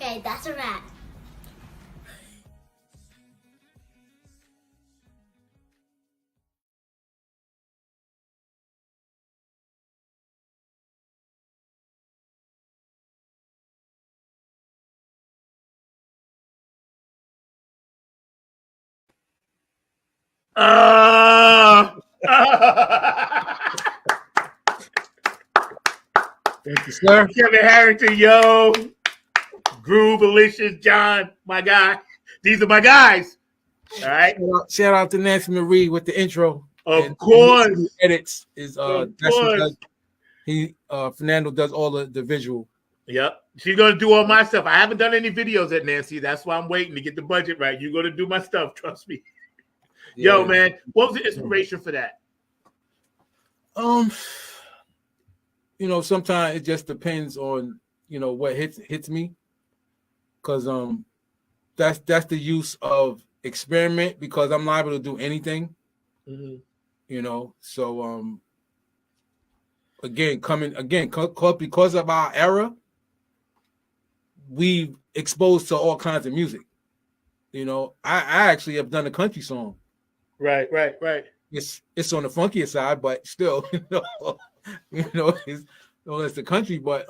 Okay, that's a wrap. Thank you, sir. Kevin Harrington, yo. Groovalicious, John, my guy. These are my guys. All right. Shout out to Nancy Marie with the intro. Of course. And edits is Fernando does all the visual. Yep. She's gonna do all my stuff. I haven't done any videos at Nancy. That's why I'm waiting to get the budget right. You're gonna do my stuff, trust me. Yeah. Yo, man, what was the inspiration for that? Sometimes it just depends on what hits me, because that's the use of experiment, because I'm liable to do anything. So because of our era, we exposed to all kinds of music. I actually have done a country song. Right. It's on the funkier side, but still, it's the country. But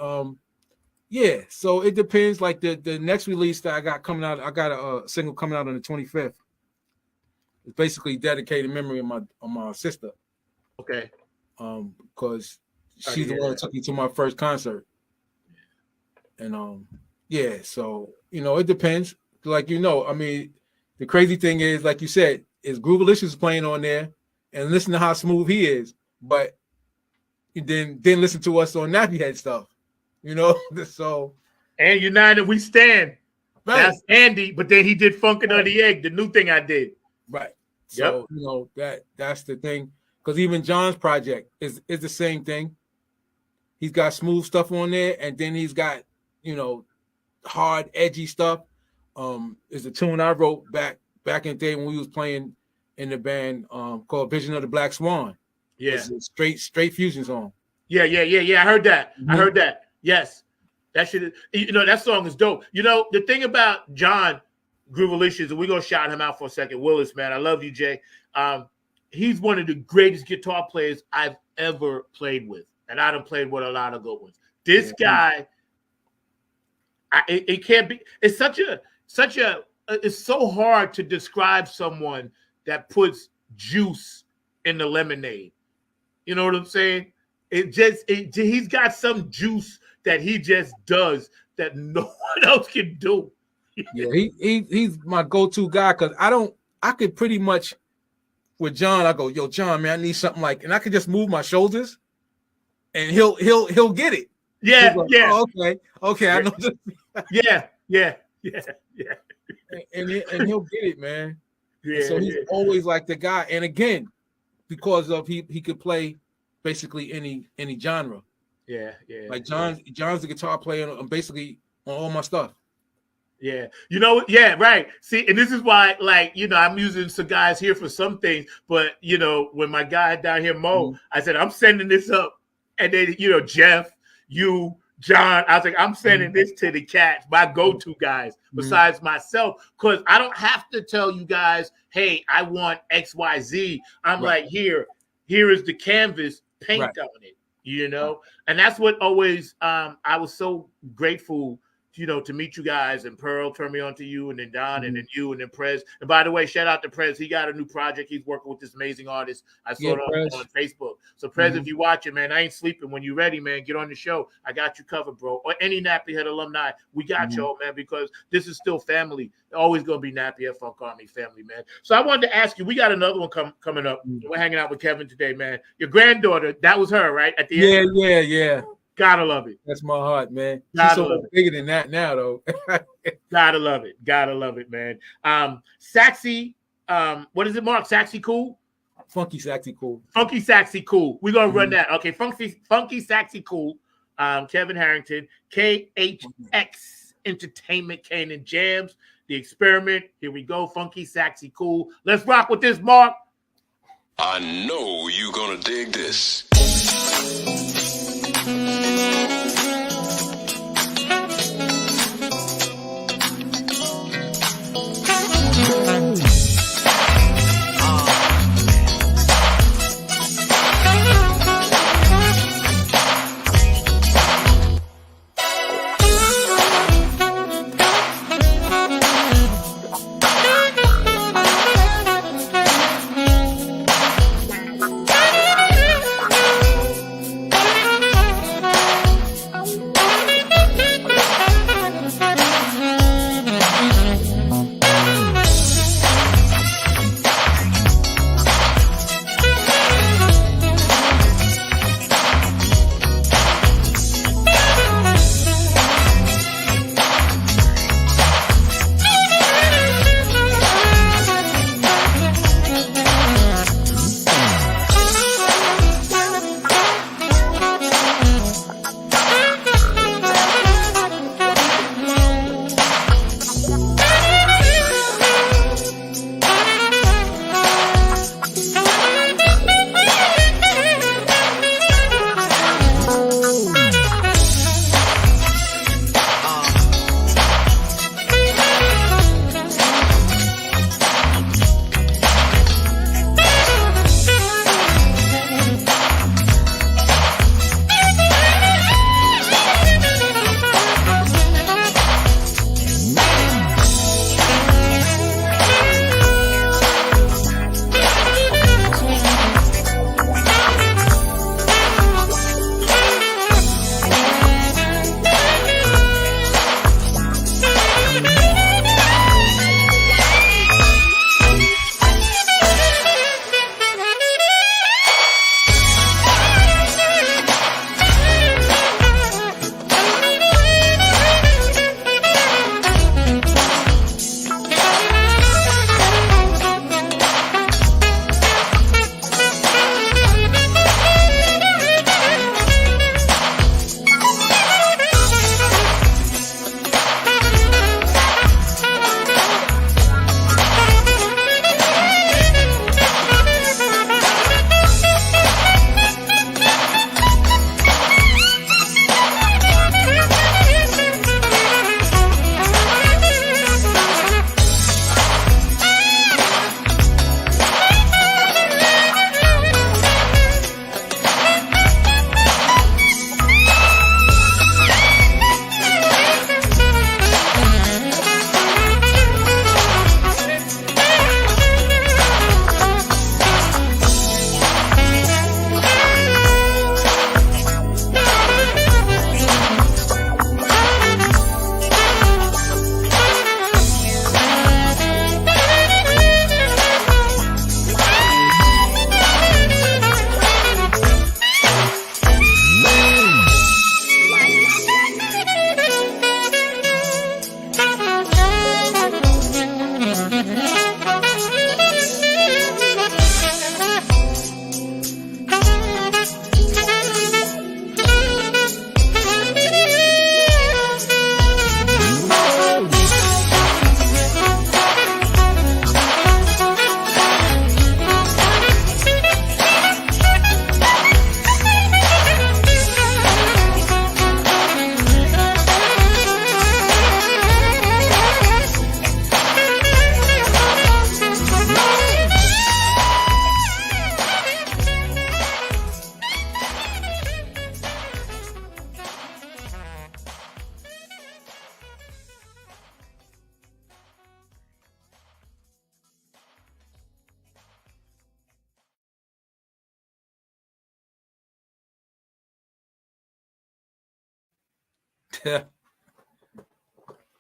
yeah. So it depends. Like the next release that I got coming out, I got a single coming out on the 25th. It's basically dedicated memory of my sister. Okay. Because she's the one that took me to my first concert. And yeah. So it depends. Like I mean, the crazy thing is, like you said, is Groovalicious playing on there, and listen to how smooth he is, but then listen to us on Nappy Head stuff, So and United We Stand. Right. That's Andy, but then he did Funkin' on the Egg, the new thing I did. Right. So that's the thing, because even John's project is the same thing. He's got smooth stuff on there, and then he's got hard, edgy stuff. Is a tune I wrote back in the day when we was playing in the band called Vision of the Black Swan. Yeah. It's a straight fusion song. Yeah. I heard that. I heard that. Yes. That should, that song is dope. The thing about John Groovalicious, and we're going to shout him out for a second. Willis, man, I love you, Jay. He's one of the greatest guitar players I've ever played with. And I done played with a lot of good ones. This guy, it can't be, it's it's so hard to describe someone that puts juice in the lemonade. You know what I'm saying? He's got some juice that he just does that no one else can do. Yeah, he's my go-to guy, because I could pretty much, with John, I go, yo, John, man, I need something and I could just move my shoulders and he'll get it. Yeah, like, yeah. Oh, okay, I know. Yeah. And he'll get it, man. Yeah. So he's always like the guy. And again, because of he could play basically any genre. Yeah. Like John's the guitar player on basically on all my stuff. Yeah. Right. See, and this is why, I'm using some guys here for some things, but when my guy down here, Mo, I said, I'm sending this up. And then, Jeff, you, John, I was like, I'm sending this to the cats, my go-to guys, besides myself, because I don't have to tell you guys, hey, I want XYZ. I'm like, here is the canvas, paint on it. you know, and that's what always I was so grateful, you know, to meet you guys, and Pearl turned me on to you, and then Don, and then you, and then Prez. And by the way, shout out to Prez. He got a new project. He's working with this amazing artist. I saw it on Facebook. So Prez, if you watch it, man, I ain't sleeping. When you're ready, man, get on the show. I got you covered, bro. Or any Nappy Head alumni, we got y'all, man, because this is still family. Always gonna be Nappy Head Funk Army family, man. So I wanted to ask you, we got another one coming up. We're hanging out with Kevin today, man. Your granddaughter, that was her, right? At the end? Yeah. Gotta love it. That's my heart, man. She's so much bigger than that now, though. Gotta love it, man. Saxy, what is it, Mark? Saxy Cool? Funky Saxy Cool. Funky Saxy Cool. We're gonna run that. Okay, Funky Saxy Cool. Kevin Harrington, KHX Entertainment, Canaan Jams, The Experiment. Here we go. Funky Saxy Cool. Let's rock with this, Mark. I know you're gonna dig this.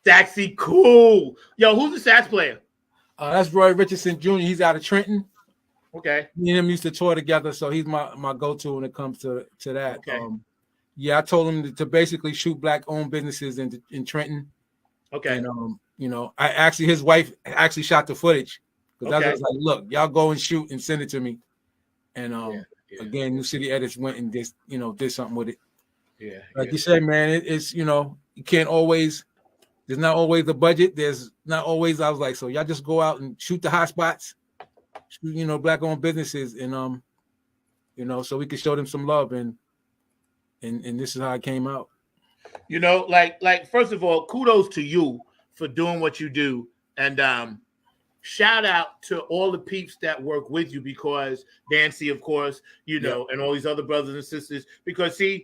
Saxy cool. Yo, who's the sax player? That's Roy Richardson Jr. He's out of Trenton. Okay. Me and him used to tour together, so he's my go-to when it comes to that. Okay. Yeah, I told him to basically shoot black-owned businesses in Trenton. Okay. And his wife actually shot the footage because I was like, look, y'all go and shoot and send it to me. And again, New City Edits went and just did something with it. Yeah. Like you said, man, it's you can't always. There's not always the budget. There's not always. I was like, so y'all just go out and shoot the hot spots, black-owned businesses, and so we could show them some love, and this is how it came out. Like first of all, kudos to you for doing what you do, and shout out to all the peeps that work with you, because Nancy, of course, and all these other brothers and sisters, because see,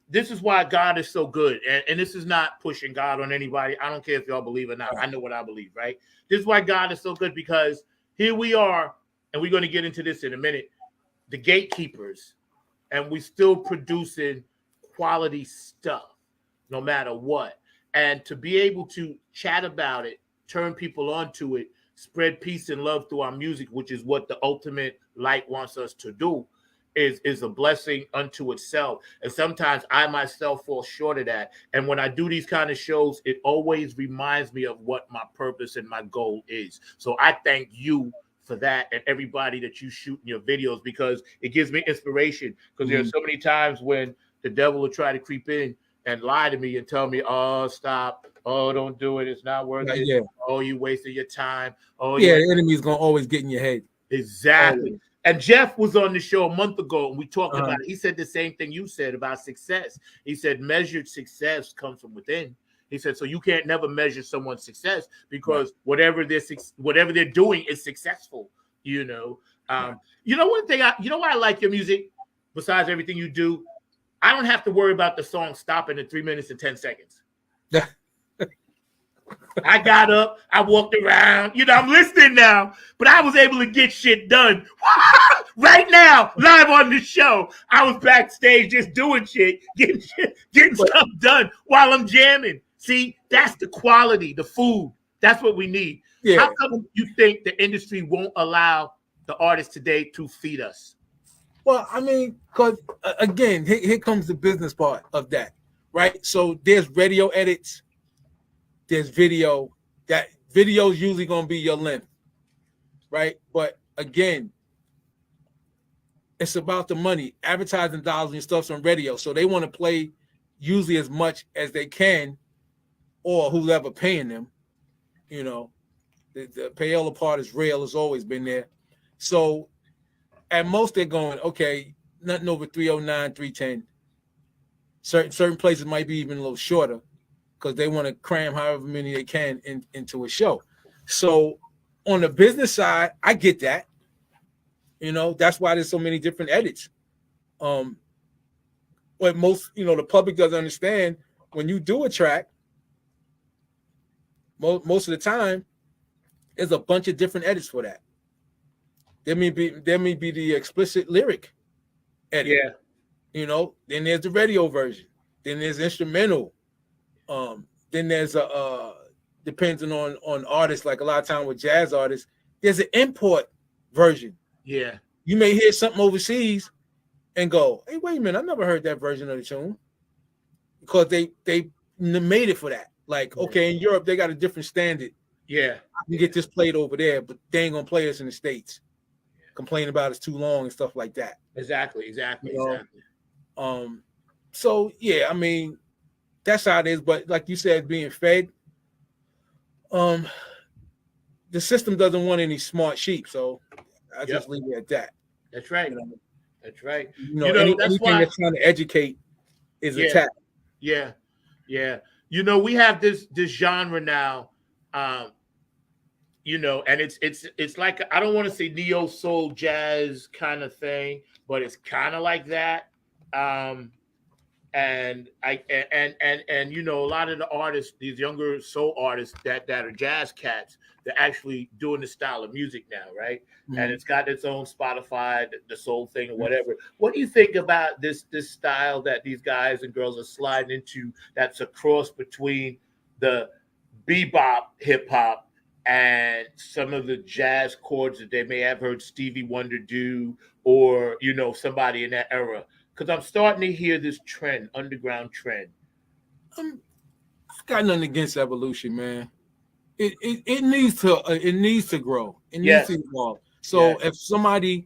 this is why God is so good. And this is not pushing God on anybody. I don't care if y'all believe or not. I know what I believe, right? This is why God is so good, because here we are, and we're going to get into this in a minute, the gatekeepers, and we still producing quality stuff no matter what. And to be able to chat about it, turn people onto it, spread peace and love through our music, which is what the ultimate light wants us to do, is a blessing unto itself. And sometimes I myself fall short of that. And when I do these kind of shows, it always reminds me of what my purpose and my goal is. So I thank you for that, and everybody that you shoot in your videos, because it gives me inspiration. Because there are so many times when the devil will try to creep in and lie to me and tell me, oh, stop. Oh, don't do it. It's not worth it. Yeah. Oh, you wasted your time. Oh, yeah. The enemy's going to always get in your head. Exactly. Always. And Jeff was on the show a month ago, and we talked about it. He said the same thing you said about success. He said measured success comes from within. He said, so you can't never measure someone's success, because whatever they're doing is successful. One thing why I like your music, besides everything you do, I don't have to worry about the song stopping at 3 minutes and 10 seconds. I got up, I walked around, I'm listening now, but I was able to get shit done right now, live on the show. I was backstage just doing shit, getting stuff done while I'm jamming. See, that's the quality, the food. That's what we need. Yeah. How come you think the industry won't allow the artists today to feed us? Well, I mean, because again, here comes the business part of that, right? So there's radio edits. There's video. That video is usually going to be your length, right? But again, it's about the money. Advertising dollars and stuff's on radio, so they want to play usually as much as they can, or whoever paying them. The payola part is real. Has always been there. So at most they're going, okay, nothing over 309, 310. Certain places might be even a little shorter, because they want to cram however many they can into a show. So on the business side, I get that. That's why there's so many different edits. What most, the public doesn't understand, when you do a track, most of the time, there's a bunch of different edits for that. There may be the explicit lyric edit. Yeah. Then there's the radio version. Then there's instrumental. Then there's depending on artists, like a lot of time with jazz artists, there's an import version. Yeah. You may hear something overseas and go, hey, wait a minute, I never heard that version of the tune. Because they made it for that. Like, okay, in Europe, they got a different standard. Yeah. I can get this played over there, but they ain't gonna play this in the States. Complain about it's too long and stuff like that. Exactly. So yeah, I mean, that's how it is. But like you said, being fed, the system doesn't want any smart sheep. So I just leave it at that. That's right. That's right. Anything that's trying to educate is attacked. Yeah. We have this genre now, and it's like, I don't want to say neo soul jazz kind of thing, but it's kind of like that. and you know, a lot of the artists, these younger soul artists that are jazz cats, they're actually doing this style of music now, right? And it's got its own Spotify, the soul thing or whatever. What do you think about this style that these guys and girls are sliding into? That's a cross between the bebop hip hop and some of the jazz chords that they may have heard Stevie Wonder do, or you know, somebody in that era. Because I'm starting to hear this trend, underground trend. I got nothing against evolution, man. It needs to grow. It needs to evolve. So if somebody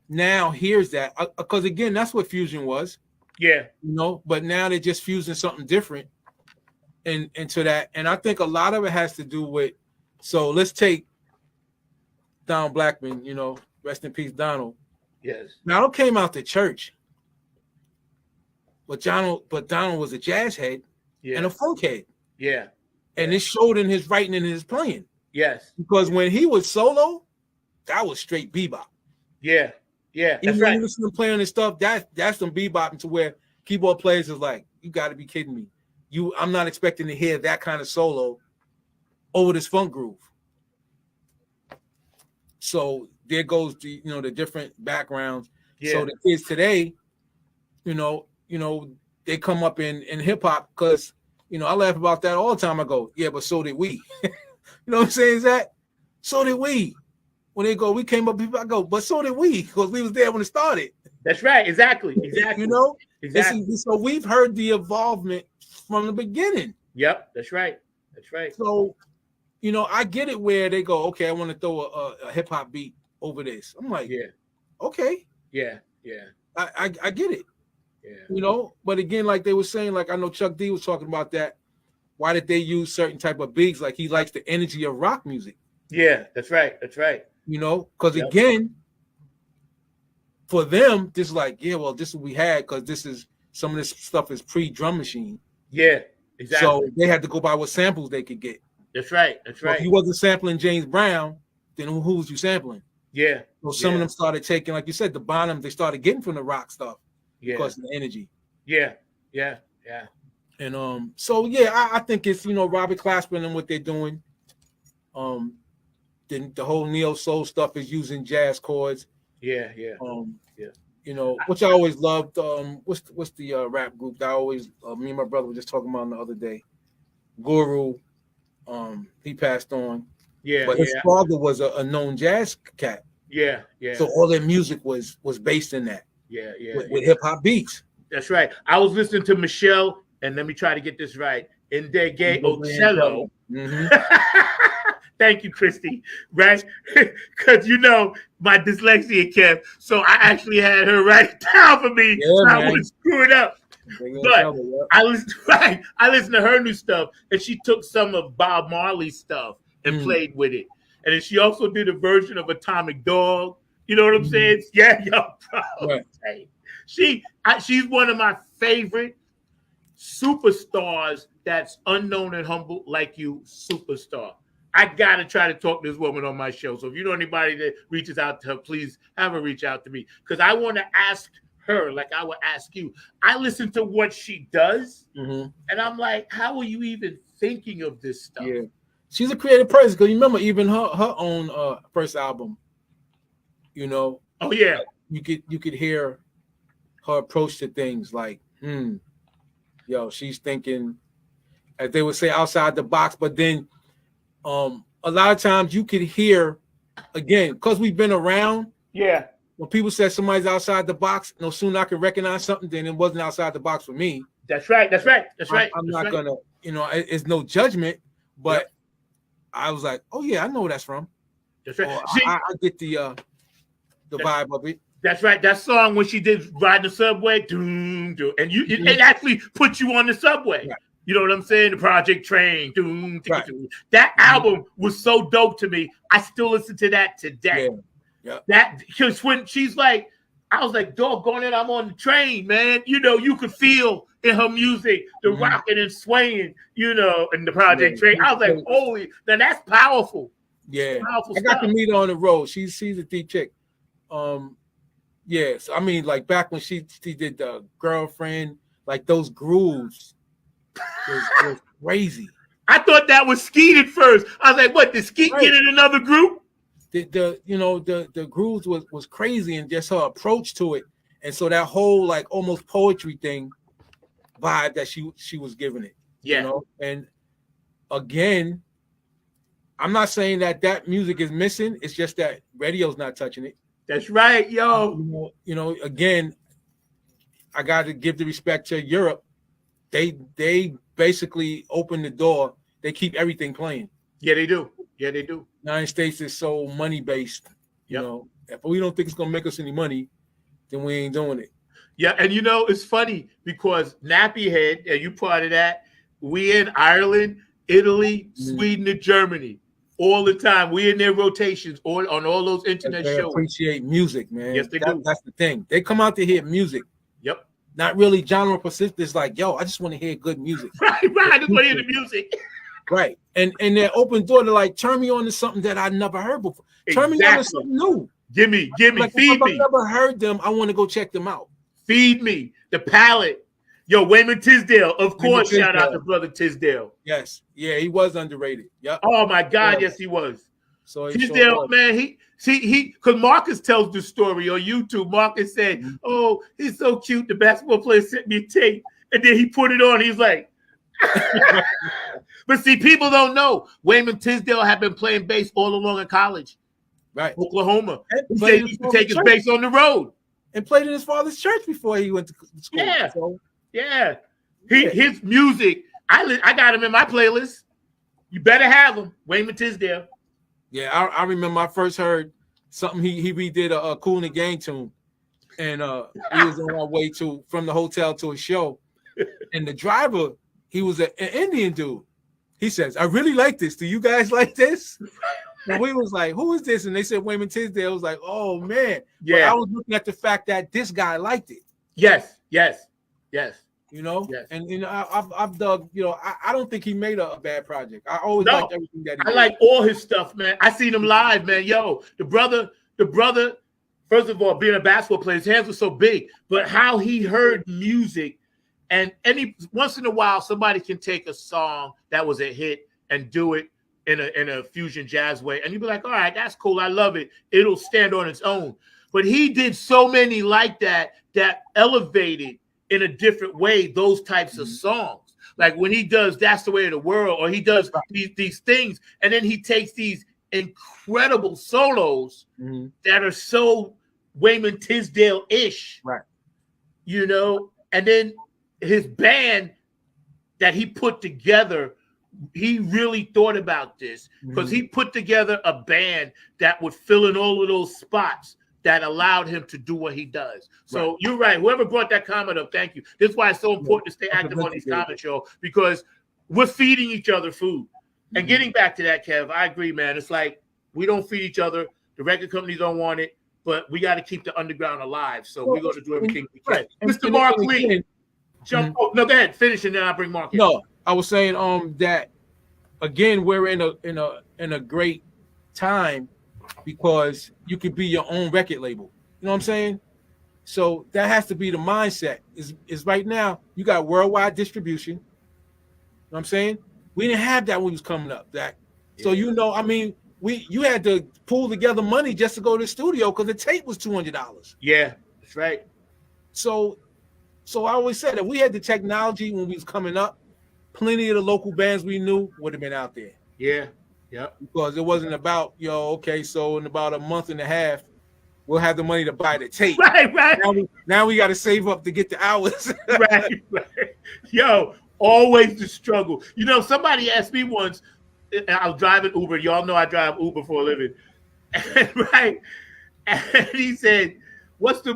now hears that, because again, that's what fusion was. Yeah. You know, but now they're just fusing something different into that. And I think a lot of it has to do with, so let's take Donald Blackman, you know, rest in peace, Donald. Yes. Donald came out the church. But Donald was a jazz head and a folk head. Yeah. And it showed in his writing and his playing. Yes. Because when he was solo, that was straight bebop. Yeah. Yeah. Even when you listen to him playing his stuff, that's some bebop to where keyboard players is like, you got to be kidding me. I'm not expecting to hear that kind of solo over this funk groove. So there goes the different backgrounds. Yeah. So the kids today, you know, they come up in hip hop because, you know, I laugh about that all the time. I go, yeah, but so did we. You know what I'm saying? Is that so did we? When they go, we came up, I go, but so did we, because we was there when it started. That's right. Exactly. You know? Exactly. So we've heard the evolvement from the beginning. Yep. That's right. That's right. So, you know, I get it where they go, okay, I want to throw a hip hop beat over this. I'm like, yeah, okay. Yeah. Yeah. I get it. Yeah. You know, but again, like they were saying, like I know Chuck D was talking about that. Why did they use certain type of beats? Like he likes the energy of rock music. Yeah, that's right. That's right. You know, because again, for them, this is like, yeah, well, this is what we had because this is some of this stuff is pre-drum machine. Yeah, exactly. So they had to go by what samples they could get. That's right. That's right. If you wasn't sampling James Brown, then who was you sampling? Yeah. So some of them started taking, like you said, the bottom they started getting from the rock stuff. Yeah. Because of the energy. Yeah. Yeah. Yeah. And so yeah, I think it's, you know, Robert Glasper and what they're doing. The whole neo soul stuff is using jazz chords. Yeah, yeah. Yeah. You know, which I always loved. What's the rap group that I always me and my brother were just talking about the other day? Guru. He passed on. Yeah. But his father was a known jazz cat. Yeah, yeah. So all their music was based in that. Yeah, yeah. With hip hop beats. That's right. I was listening to Michelle, and let me try to get this right. Ndege Ocello. Mm-hmm. Thank you, Christy. Right? Because you know my dyslexia, Kev. So I actually had her write it down for me. Yeah, so man. I wouldn't screw it up. But I listened to her new stuff, and she took some of Bob Marley's stuff and played with it. And then she also did a version of Atomic Dog. You know what I'm saying? Yeah, yo, bro. Right. She's one of my favorite superstars that's unknown and humble like you, superstar. I got to try to talk to this woman on my show. So if you know anybody that reaches out to her, please have her reach out to me. Because I want to ask her, like I would ask you. I listen to what she does, and I'm like, how are you even thinking of this stuff? Yeah. She's a creative person. Because you remember even her own first album, you know. Oh, yeah. You could hear her approach to things like, yo, she's thinking, as they would say, outside the box. But then a lot of times you could hear, again, because we've been around. Yeah. When people say somebody's outside the box, no sooner I can recognize something, then it wasn't outside the box for me. That's right. That's right. That's right. I'm not gonna, you know, it's no judgment, but I was like, oh yeah, I know where that's from. That's right. I get the vibe of it. That's right. That song when she did Ride the Subway, doom, doom, and it actually put you on the subway. Right. You know what I'm saying? The Project Train, doom, right. That album was so dope to me. I still listen to that today. Yeah. That because when she's like, I was like, doggone it, I'm on the train, man. You know, you could feel in her music the rocking and swaying, you know, in the Project Train. I was like, holy, now that's powerful. Yeah, powerful I got to meet her on the road. She's a deep chick. Yes, I mean, like back when she did the Girlfriend, like those grooves was crazy. I thought that was Skeet at first. I was like, what, did Skeet get in another group? The grooves was crazy, and just her approach to it. And so that whole like almost poetry thing vibe that she was giving it. Yeah. You know, and again, I'm not saying that music is missing. It's just that radio's not touching it. That's right, yo. You know, again, I got to give the respect to Europe. They basically open the door. They keep everything playing. Yeah, they do. Yeah, they do. United States is so money based. You know, if we don't think it's gonna make us any money, then we ain't doing it. Yeah, and you know, it's funny because Nappy Head, and you part of that, we in Ireland, Italy, Sweden, and Germany all the time. We in their rotations on all those internet they shows. Appreciate music, man. Yes, they do. That's the thing. They come out to hear music. Yep. Not really genre specific. It's like, yo, I just want to hear good music. Right. I just want to hear the music. Right. And their open door to like turn me on to something that I never heard before. Turn me on to something new. Give me, like, feed me. I've never heard them. I want to go check them out. Feed me. The palette. Yo, Wayman Tisdale, of course. Shout out to brother Tisdale. Yes. Yeah, he was underrated. Yep. Oh my God, yes, he was. So Tisdale, man, he because Marcus tells the story on YouTube. Marcus said, "Oh, he's so cute. The basketball player sent me a tape, and then he put it on. He's like." But see, people don't know Wayman Tisdale had been playing bass all along in college, right? Oklahoma. He said he used to take his bass on the road and played in his father's church before he went to school. Yeah, so. Yeah. His music, I got him in my playlist. You better have him, Wayman Tisdale. Yeah, I remember I first heard something he redid a Kool and the Gang tune, and he was on our way from the hotel to a show, and the driver, he was an Indian dude. He says, "I really like this. Do you guys like this?" And we was like, "Who is this?" And they said Wayman Tisdale. I was like, "Oh man!" Yeah, but I was looking at the fact that this guy liked it. Yes. You know, yes. And you know, I've dug. You know, I don't think he made a bad project. I always liked everything that he did. I like all his stuff, man. I seen him live, man. Yo, the brother. First of all, being a basketball player, his hands were so big. But how he heard music, and once in a while, somebody can take a song that was a hit and do it in a fusion jazz way, and you'd be like, all right, that's cool. I love it. It'll stand on its own. But he did so many like that elevated in a different way those types of songs. Like when he does That's the Way of the World, or he does these things, and then he takes these incredible solos that are so Wayman Tisdale-ish. Right. You know, and then his band that he put together, he really thought about this because he put together a band that would fill in all of those spots that allowed him to do what he does. So you're right. Whoever brought that comment up, thank you. This is why it's so important to stay active on these comment shows, because we're feeding each other food. And getting back to that, Kev, I agree, man. It's like we don't feed each other. The record companies don't want it, but we got to keep the underground alive. So we're going to do everything we can. Mr. Mark Lee, jump. Oh, no, go ahead, finish, and then I'll bring Mark in. No, I was saying that again, we're in a great time because you could be your own record label. You know what I'm saying? So that has to be the mindset. Is right now you got worldwide distribution. You know what I'm saying? We didn't have that when we was coming up. So you know, I mean, you had to pull together money just to go to the studio because the tape was $200. Yeah, that's right. So I always said that we had the technology when we was coming up. Plenty of the local bands we knew would have been out there. Yeah. Yep. Because it wasn't about, okay, so in about a month and a half, we'll have the money to buy the tape. Right. Now we got to save up to get the hours. right. Yo, always the struggle. You know, somebody asked me once, I was driving Uber. Y'all know I drive Uber for a living. Right. And he said, what's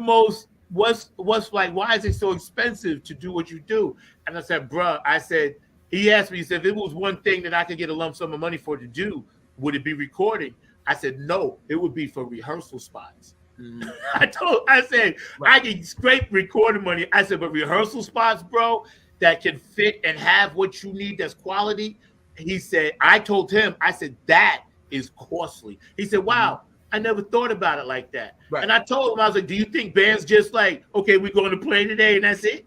like, why is it so expensive to do what you do? And I said, bruh, he asked me, he said, if it was one thing that I could get a lump sum of money for to do, would it be recording? I said, no, it would be for rehearsal spots. I said, I can scrape recording money. I said, but rehearsal spots, bro, that can fit and have what you need that's quality. He said, I told him, I said, that is costly. He said, wow, I never thought about it like that. Right. And I told him, I was like, do you think bands just like, okay, we're going to play today and that's it?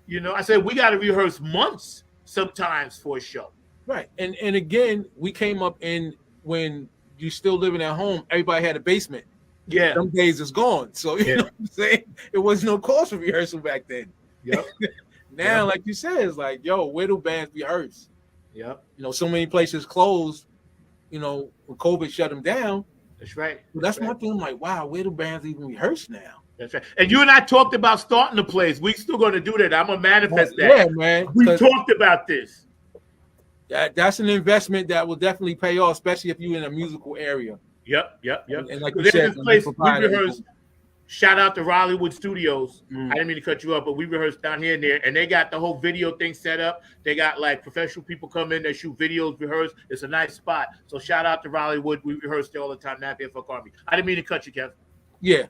You know, I said we got to rehearse months sometimes for a show. Right. And again, we came up in when you still living at home, everybody had a basement. Yeah. Some days is gone. So you know what I'm saying? It was no cost for rehearsal back then. Yep. Now, like you said, it's like, yo, where do bands rehearse? Yep. You know, so many places closed, you know, when COVID shut them down. That's right. So that's my thing. I'm like, wow, where do bands even rehearse now? That's right. And you and I talked about starting the place. We still going to do that. I'm going to manifest that. Yeah, man. We talked about this. That's an investment that will definitely pay off, especially if you're in a musical area. Yep. And like you said, this place, we rehearsed. Shout out to Rollywood Studios. I didn't mean to cut you up, but we rehearsed down here and there, and they got the whole video thing set up. They got like professional people come in, they shoot videos, rehearse. It's a nice spot. So shout out to Rollywood. We rehearse there all the time. Not for Army. I didn't mean to cut you, Kev. Yeah.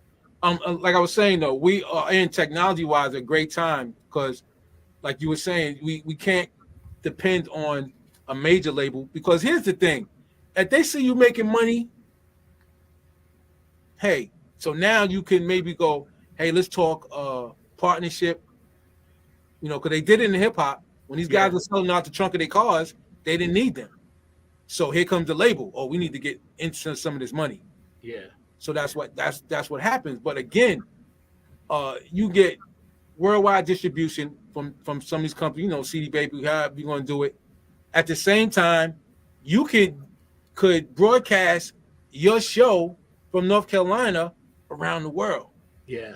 Like I was saying though, we are in technology-wise a great time because, like you were saying, we can't depend on a major label because here's the thing: if they see you making money, hey. So now you can maybe go, hey, let's talk partnership. You know, because they did it in hip hop. When these guys were selling out the trunk of their cars, they didn't need them. So here comes the label. Oh, we need to get into some of this money. Yeah. So that's what happens. But again, you get worldwide distribution from some of these companies. You know, CD Baby, however you're going to do it. At the same time, you could broadcast your show from North Carolina around the world. Yeah.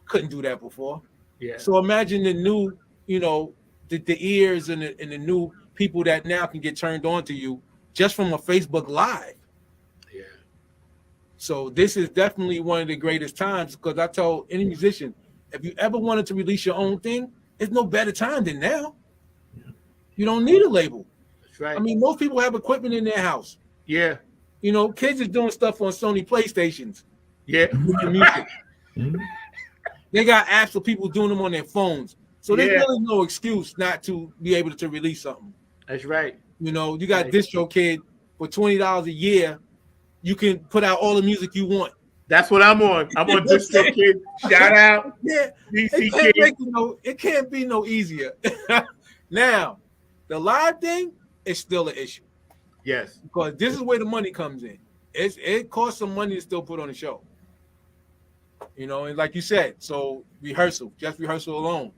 Couldn't do that before. Yeah. So imagine the new, you know, the ears and the new people that now can get turned on to you just from a Facebook Live. Yeah. So this is definitely one of the greatest times because I told any musician, if you ever wanted to release your own thing, there's no better time than now. You don't need a label. That's right. I mean, most people have equipment in their house. Yeah. You know, kids is doing stuff on Sony PlayStations. Yeah. With the music. They got apps for people doing them on their phones. So there's really no excuse not to be able to release something. That's right. You know, you got DistroKid for $20 a year. You can put out all the music you want. That's what I'm on. I'm on DistroKid. Shout out. Yeah. It can't be no easier. Now, the live thing is still an issue. Yes. Because this is where the money comes in. It costs some money to still put on a show. You know, and like you said, so just rehearsal alone.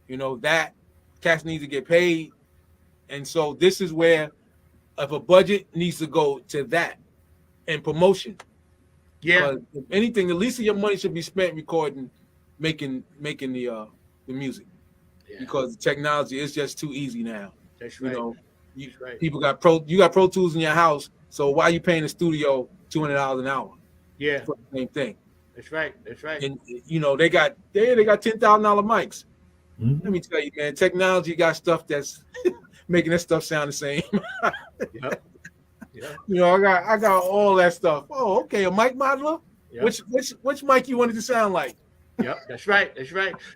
You know, that cats need to get paid. And so this is where if a budget needs to go to that and promotion. Yeah. If anything, the least of your money should be spent recording, making the music. Yeah. Because the technology is just too easy now. That's right. You know, people got Pro Tools in your house. So why are you paying the studio $200 an hour? Yeah. For the same thing. That's right. And you know, they got $10,000 mics. Mm-hmm. Let me tell you, man, technology got stuff that's making that stuff sound the same. Yep. You know, I got all that stuff. Oh, okay, a mic modeler? Yep. Which mic you wanted to sound like? Yep, that's right.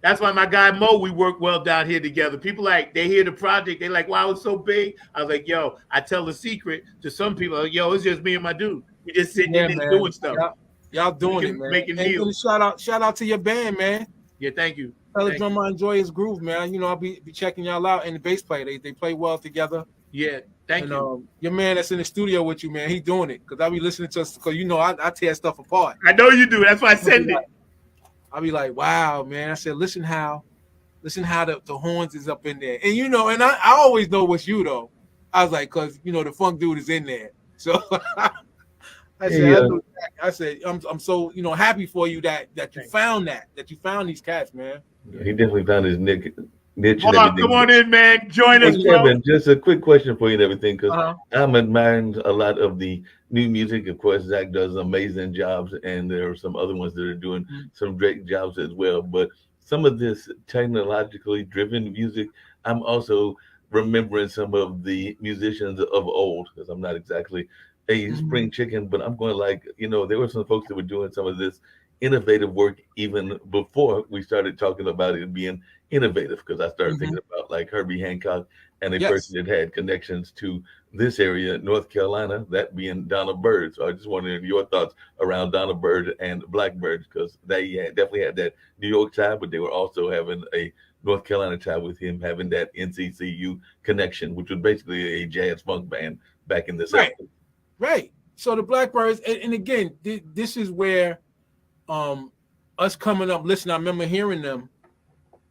That's why my guy Mo, we work well down here together. People they hear the project, they like, wow, it's so big. I was like, yo, I tell the secret to some people, like, yo, it's just me and my dude. We just sitting in there doing stuff. Y'all doing it, man. Making deals. Shout out to your band, man. Yeah, thank you. Tell the drummer I enjoy his groove, man. You know, I'll be checking y'all out, and the bass player. They play well together. Yeah, thank you. Your man that's in the studio with you, man, he doing it. Because I'll be listening to us, because you know I tear stuff apart. I know you do. That's why I send it. I'll be like, wow, man. I said, listen how the horns is up in there. And you know, and I always know what's you though. I was like, because you know the funk dude is in there. So I said, I'm so happy for you that you found that you found these cats, man. He definitely found his niche. Come on in, man. Join us, Kevin, just a quick question for you and everything, because I'm admiring a lot of the new music. Of course, Zach does amazing jobs, and there are some other ones that are doing some great jobs as well. But some of this technologically driven music, I'm also remembering some of the musicians of old, because I'm not exactly a spring chicken, but I'm going there were some folks that were doing some of this innovative work even before we started talking about it being innovative, because I started thinking about like Herbie Hancock and a person that had connections to this area, North Carolina, that being Donna Bird. So I just wanted your thoughts around Donna Bird and Blackbird, because they definitely had that New York side, but they were also having a North Carolina tie with him having that NCCU connection, which was basically a jazz funk band back in the 70s. Right. So the Blackbirds, and again, this is where us coming up, listen, I remember hearing them,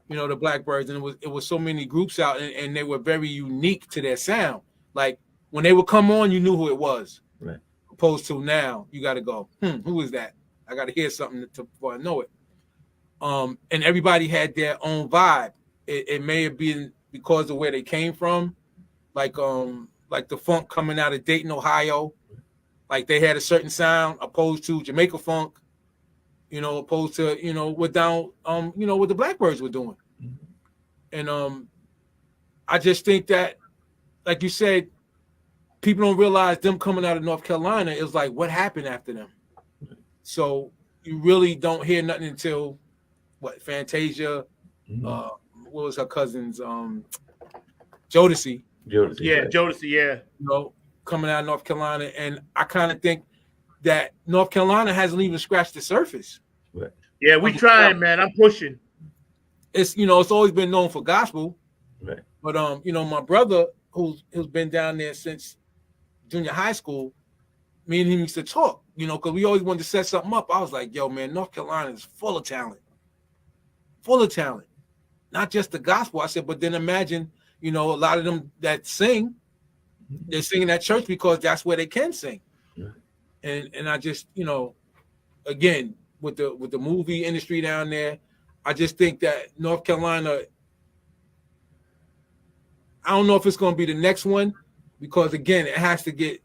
the Blackbirds, and it was so many groups out, and they were very unique to their sound. Like when they would come on, you knew who it was. Right. Opposed to now, you got to go, who is that? I got to hear something before I know it. And everybody had their own vibe. It may have been because of where they came from, like the funk coming out of Dayton, Ohio, like they had a certain sound, opposed to Jamaica funk, opposed to what what the Blackbirds were doing. And I just think that, like you said, people don't realize them coming out of North Carolina is like what happened after them. So you really don't hear nothing until Fantasia, what was her cousin's Jodeci. Jodeci, coming out of North Carolina. And I kind of think that North Carolina hasn't even scratched the surface. Right. Yeah, we trying, man. I'm pushing. It's it's always been known for gospel. Right. But my brother who's been down there since junior high school, me and him used to talk, because we always wanted to set something up. I was like, yo, man, North Carolina is full of talent. Full of talent. Not just the gospel. I said, but then imagine, a lot of them that sing, they're singing at church because that's where they can sing. Yeah. And I just, again, with the movie industry down there, I just think that North Carolina, I don't know if it's going to be the next one, because again, it has to get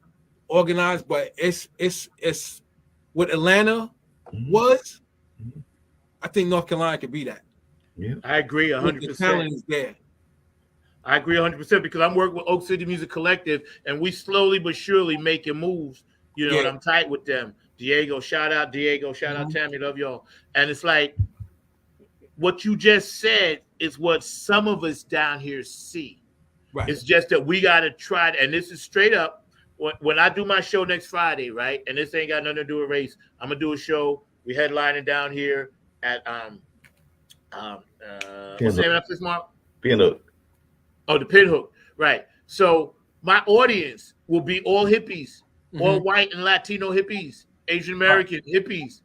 organized, but it's what Atlanta was. I think North Carolina could be that. Yeah. I agree 100%. The talent is there. I agree 100% because I'm working with Oak City Music Collective, and we slowly but surely making moves. And I'm tight with them. Diego, shout out Tammy, love y'all. And it's like what you just said is what some of us down here see. Right. It's just that we got to try, and this is straight up. When I do my show next Friday, right, and this ain't got nothing to do with race, I'm gonna do a show. We headlining down here at what's the name of this, Mark? Pinhook. Oh, the Pinhook, right. So my audience will be all hippies, all white and Latino hippies, Asian American hippies,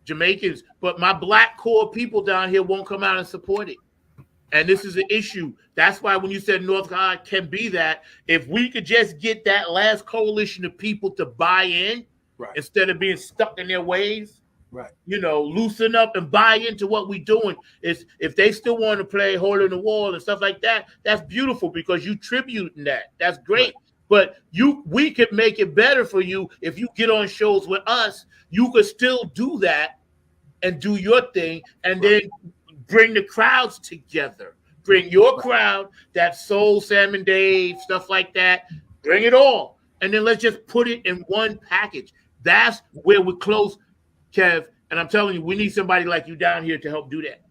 Jamaicans, but my black core people down here won't come out and support it. And this is an issue. That's why when you said North Carolina can be that, if we could just get that last coalition of people to buy in, instead of being stuck in their ways, loosen up and buy into what we're doing. If they still want to play Hole in the Wall and stuff like that, that's beautiful because you tributing that. That's great. But we could make it better for you if you get on shows with us. You could still do that and do your thing, and then bring the crowds together. Bring your crowd, that soul, Sam and Dave, stuff like that. Bring it all. And then let's just put it in one package. That's where we're close, Kev. And I'm telling you, we need somebody like you down here to help do that.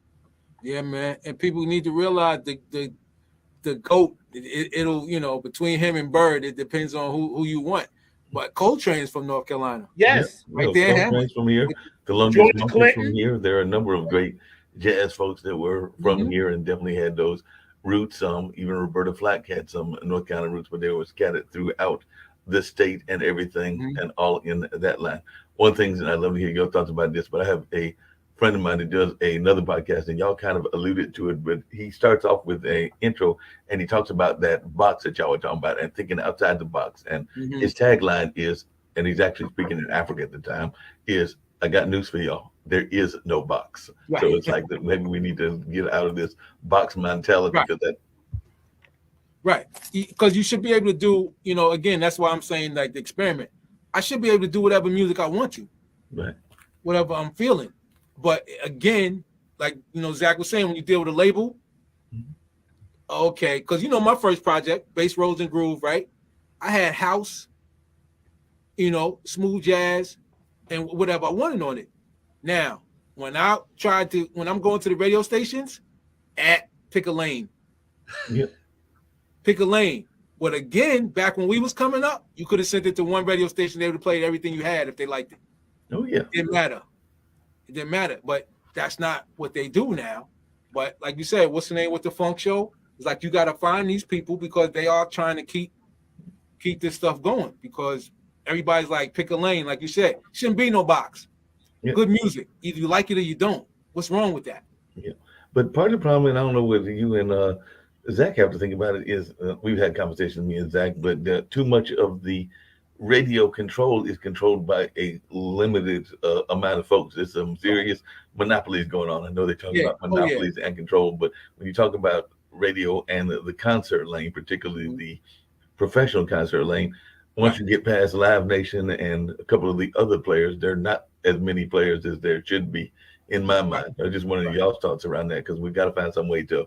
Yeah, man. And people need to realize the GOAT, it'll, between him and Bird, it depends on who you want. But Coltrane is from North Carolina. Yes. Right there. Coltrane's from here. Thelonious Monk's from here. There are a number of great jazz folks that were from here and definitely had those roots. Even Roberta Flack had some North Carolina roots, but they were scattered throughout the state and everything and all in that line. One thing, and I'd love to hear your thoughts about this, but I have a friend of mine that does another podcast, and y'all kind of alluded to it, but he starts off with an intro and he talks about that box that y'all were talking about and thinking outside the box. And his tagline is, and he's actually speaking in Africa at the time, is, I got news for y'all. There is no box. Right. So it's like that maybe we need to get out of this box mentality. Right. Because you should be able to do, again, that's why I'm saying like the experiment. I should be able to do whatever music I want to. Right. Whatever I'm feeling. But again, like, Zach was saying, when you deal with a label, okay, because, my first project, Bass, Rose, and Groove, right? I had house, smooth jazz, and whatever I wanted on it. Now, when I'm going to the radio stations, pick a lane. Yep. Pick a lane. But again, back when we was coming up, you could have sent it to one radio station. They would have played everything you had if they liked it. Oh, yeah. It didn't matter. But that's not what they do now. But like you said, what's the name with the funk show? It's like you got to find these people because they are trying to keep this stuff going because everybody's like pick a lane, like you said. Shouldn't be no box. Yeah. Good music, either you like it or you don't. What's wrong with that? Yeah, but part of the problem, and I don't know whether you and Zach have to think about it, is we've had conversations, me and Zach, but too much of the radio control is controlled by a limited amount of folks. There's some serious monopolies going on. I know they're talking about monopolies and control, but when you talk about radio and the concert lane, particularly the professional concert lane, once you get past Live Nation and a couple of the other players, there are not as many players as there should be, in my mind. I just wanted y'all's thoughts around that because we've got to find some way to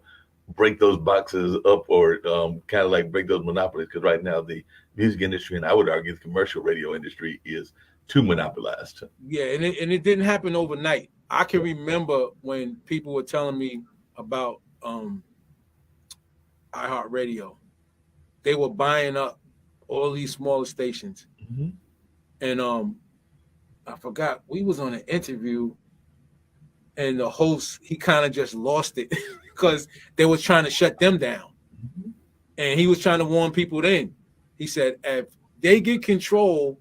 break those boxes up or kind of like break those monopolies, because right now the music industry, and I would argue the commercial radio industry, is too monopolized. Yeah, and it didn't happen overnight. I can remember when people were telling me about iHeartRadio. They were buying up all these smaller stations. Mm-hmm. And I forgot, we was on an interview and the host, he kind of just lost it because they was trying to shut them down. Mm-hmm. And he was trying to warn people then. He said, if they get control,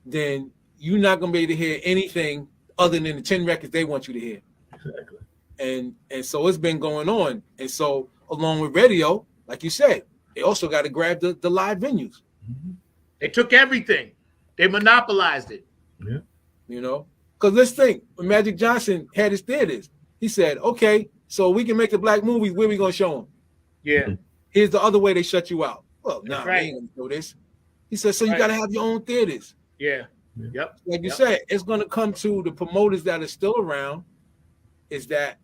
then you're not going to be able to hear anything other than the 10 records they want you to hear. Exactly. And so it's been going on. And so along with radio, like you said, they also got to grab the live venues. Mm-hmm. They took everything. They monopolized it. Yeah. You know, because let's think, when Magic Johnson had his theaters, he said, okay, so we can make the black movies, where we going to show them? Yeah. Here's the other way they shut you out. Well, no, right. we ain't going to do this. He said, so you got to have your own theaters. Yeah. Yep. Like you said, it's going to come to the promoters that are still around, is that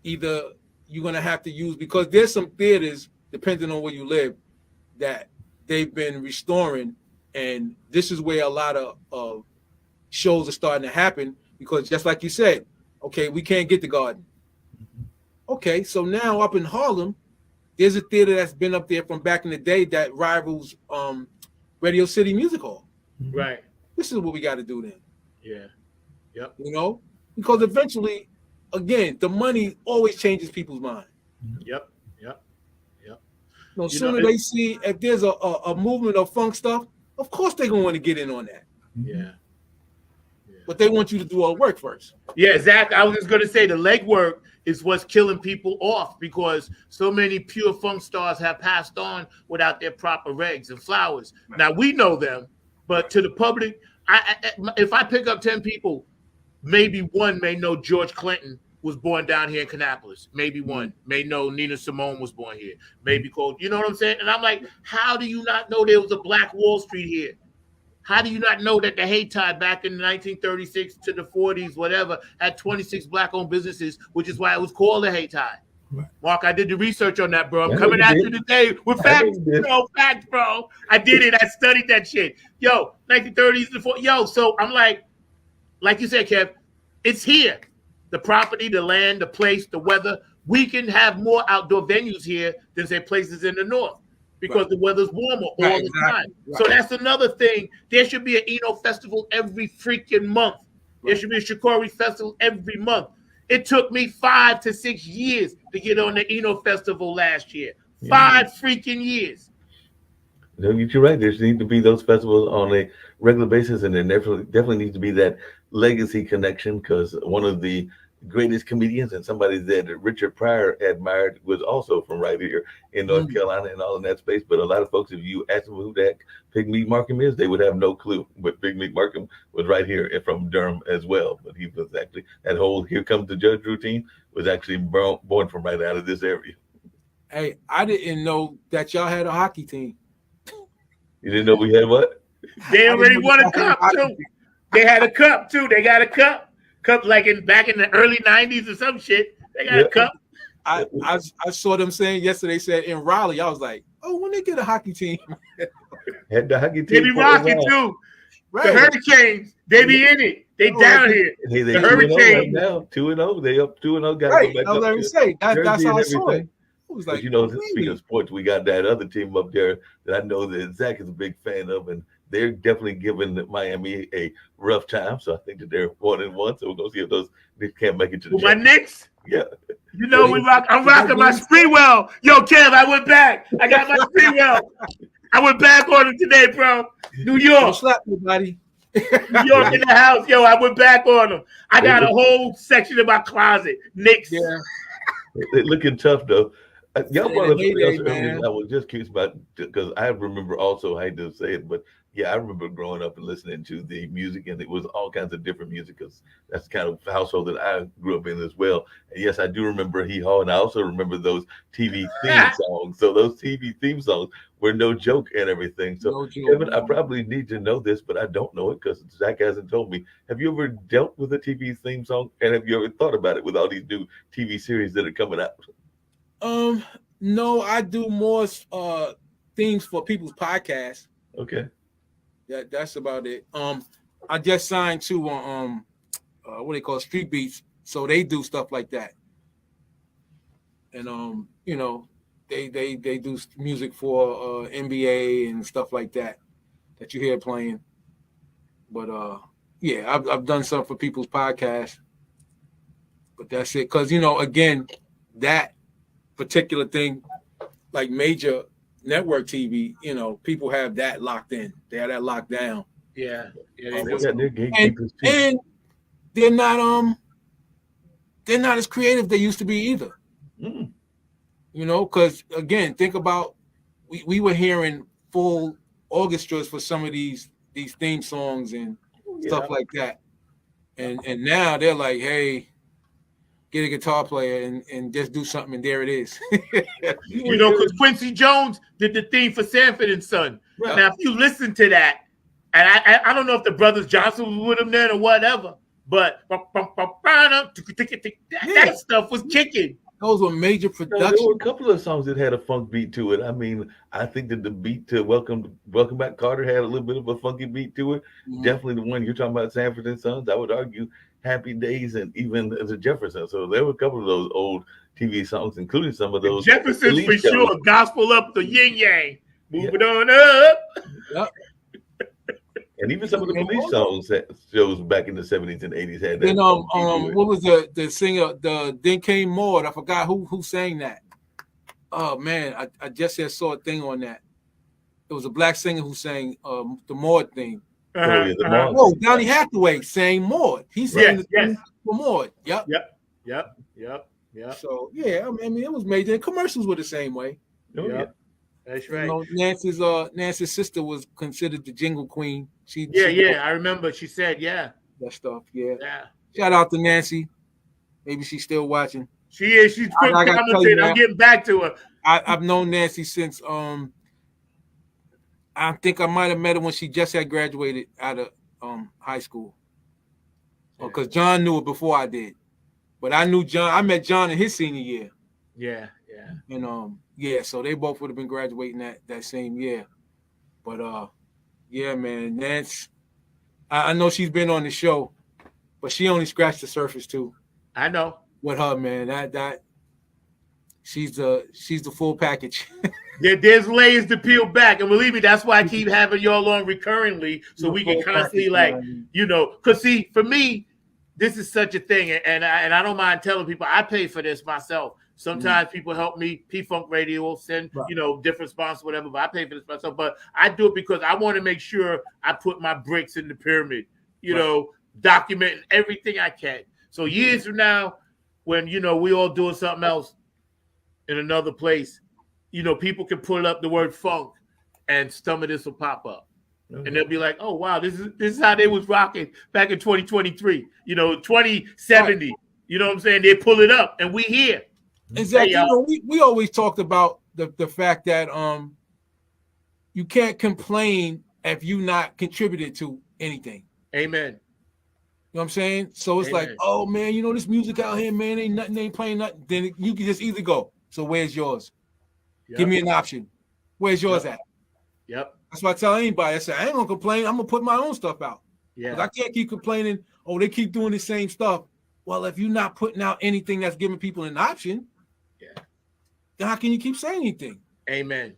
either you're going to have to use, because there's some theaters, depending on where you live, that they've been restoring, and this is where a lot of shows are starting to happen, because just like you said, okay, we can't get the Garden. Okay, so now up in Harlem, there's a theater that's been up there from back in the day that rivals Radio City Music Hall. Right. This is what we got to do then. Yeah. Yep. You know, because eventually, again, the money always changes people's mind. Yep. No sooner they see if there's a movement of funk stuff, of course they're gonna want to get in on that. Yeah. But they want you to do all the work first. Yeah, Zach, I was just gonna say the legwork is what's killing people off, because so many pure funk stars have passed on without their proper regs and flowers. Now we know them, but to the public, if I pick up 10 people, maybe one may know George Clinton was born down here in Kannapolis. Maybe one may know Nina Simone was born here. Maybe called, you know what I'm saying? And I'm like, how do you not know there was a Black Wall Street here? How do you not know that the Hayti back in 1936 to the 40s, whatever, had 26 Black-owned businesses, which is why it was called the Hayti? Right. Mark, I did the research on that, bro. I'm coming at you today with facts, bro. Facts, bro. I did it. I studied that shit. Yo, 1930s to 40s. Yo, so I'm like you said, Kev, it's here. The property, the land, the place, the weather. We can have more outdoor venues here than, say, places in the north, because the weather's warmer all the time. Right. So that's another thing. There should be an Eno festival every freaking month. There should be a Shikori festival every month. It took me 5 to 6 years to get on the Eno festival last year. 5 freaking years. No, you're right. There need to be those festivals on a regular basis, and there definitely needs to be that legacy connection, because one of the greatest comedians and somebody that Richard Pryor admired was also from right here in North Carolina and all in that space. But a lot of folks, if you ask them who that Big Meat Markham is, they would have no clue. But Big Meat Markham was right here and from Durham as well. But he was actually, that whole Here Comes the Judge routine was actually born from right out of this area. Hey, I didn't know that y'all had a hockey team. You didn't know we had what? They already won a cup too. They had a cup too. They got a cup like back in the early 90s or some shit. They got a cup. I saw them saying yesterday, said in Raleigh. I was like, oh, when they get a hocky team. Had the hockey team. They be rocking too. Right. The Hurricanes, they be in it. They down here. The Hurricanes. Right now, 2-0. They up 2-0. Right. I was going to say, that's how I saw it. I was like, but speaking of sports, we got that other team up there that I know that Zach is a big fan of, and they're definitely giving Miami a rough time. So I think that they're 1-1. So we're gonna see if they can't make it to the my Knicks. Yeah. You know, I'm rocking my Spreewell. Yo, Kev, I went back. I got my Spreewell. I went back on him today, bro. New York. Don't slap me, buddy. New York in the house. Yo, I went back on him. I got a whole section in my closet. Knicks. Yeah. They're looking tough, though. Y'all brought up something else man. earlier I was just curious about, because I remember also, I hate to say it, but yeah, I remember growing up and listening to the music, and it was all kinds of different music, because that's the kind of household that I grew up in as well. And yes, I do remember Hee Haw, and I also remember those TV theme songs. So those TV theme songs were no joke and everything. So, Kevin, I probably need to know this, but I don't know it because Zach hasn't told me. Have you ever dealt with a TV theme song, and have you ever thought about it with all these new TV series that are coming out? No, I do more themes for people's podcasts. Okay. That's about it. I just signed to what they call Street Beats, so they do stuff like that. And you know, they do music for NBA and stuff like that you hear playing. But yeah, I've done something for people's podcasts. But that's it, because you know, again, that particular thing, like major network TV, you know, people have that locked in. They have that locked down. Yeah. And they're not as creative they used to be either. Mm. You know, because again, think about we were hearing full orchestras for some of these theme songs and stuff like that. And now they're like, hey, get a guitar player and just do something, and there it is. You know, because Quincy Jones did the theme for Sanford and Son. Right. Now, if you listen to that, and I don't know if the Brothers Johnson was with him then or whatever, but that stuff was kicking. Those were major productions. There were a couple of songs that had a funk beat to it. I mean, I think that the beat to Welcome Back Carter had a little bit of a funky beat to it. Mm-hmm. Definitely the one you're talking about, Sanford and Sons, I would argue Happy Days and even the Jeffersons. So there were a couple of those old TV songs, including some of those. The Jeffersons for sure. Gospel up the yin yang. Move it on up. Yep. And even some of the police songs shows back in the 70s and 80s had that. And what was the singer, Then Came Maud? I forgot who sang that. Oh man, I just saw a thing on that. It was a black singer who sang the Maud thing. Oh, Donny Hathaway sang Maud. He sang the thing for Maud. Yep. So yeah, I mean it was major. And commercials were the same way. That's right. You know, Nancy's sister was considered the jingle queen. She I remember. She said, that stuff. Yeah. Shout out to Nancy. Maybe she's still watching. She is. She's quick commentating. I'm getting back to her. I've known Nancy since I think I might have met her when she just had graduated out of high school. Because John knew it before I did. But I knew John. I met John in his senior year. Yeah. And so they both would have been graduating that same year. But yeah, man, Nance. I know she's been on the show, but she only scratched the surface too. I know. With her, man, that she's the full package. There's layers to peel back, and believe me, that's why I keep having y'all on recurringly, so we can constantly because see, for me, this is such a thing, and I don't mind telling people I pay for this myself. Sometimes people help me. P-Funk Radio will send, different sponsors, whatever, but I pay for this myself. But I do it because I want to make sure I put my bricks in the pyramid, documenting everything I can. So years from now, when, we all doing something else in another place, people can pull up the word funk and some of this will pop up. Okay. And they'll be like, oh, wow, this is how they was rocking back in 2023, 2070. Right. You know what I'm saying? They pull it up and we here. Exactly. Hey, we always talked about the fact that you can't complain if you not contributed to anything. Amen. You know what I'm saying? So it's like, oh man, this music out here, man, ain't playing nothing. Then you can just either go. So where's yours? Yep. Give me an option. Where's yours at? Yep. That's what I tell anybody. I say, I ain't gonna complain. I'm gonna put my own stuff out. Yeah. I can't keep complaining. Oh, they keep doing the same stuff. Well, if you're not putting out anything that's giving people an option, then how can you keep saying anything? Amen.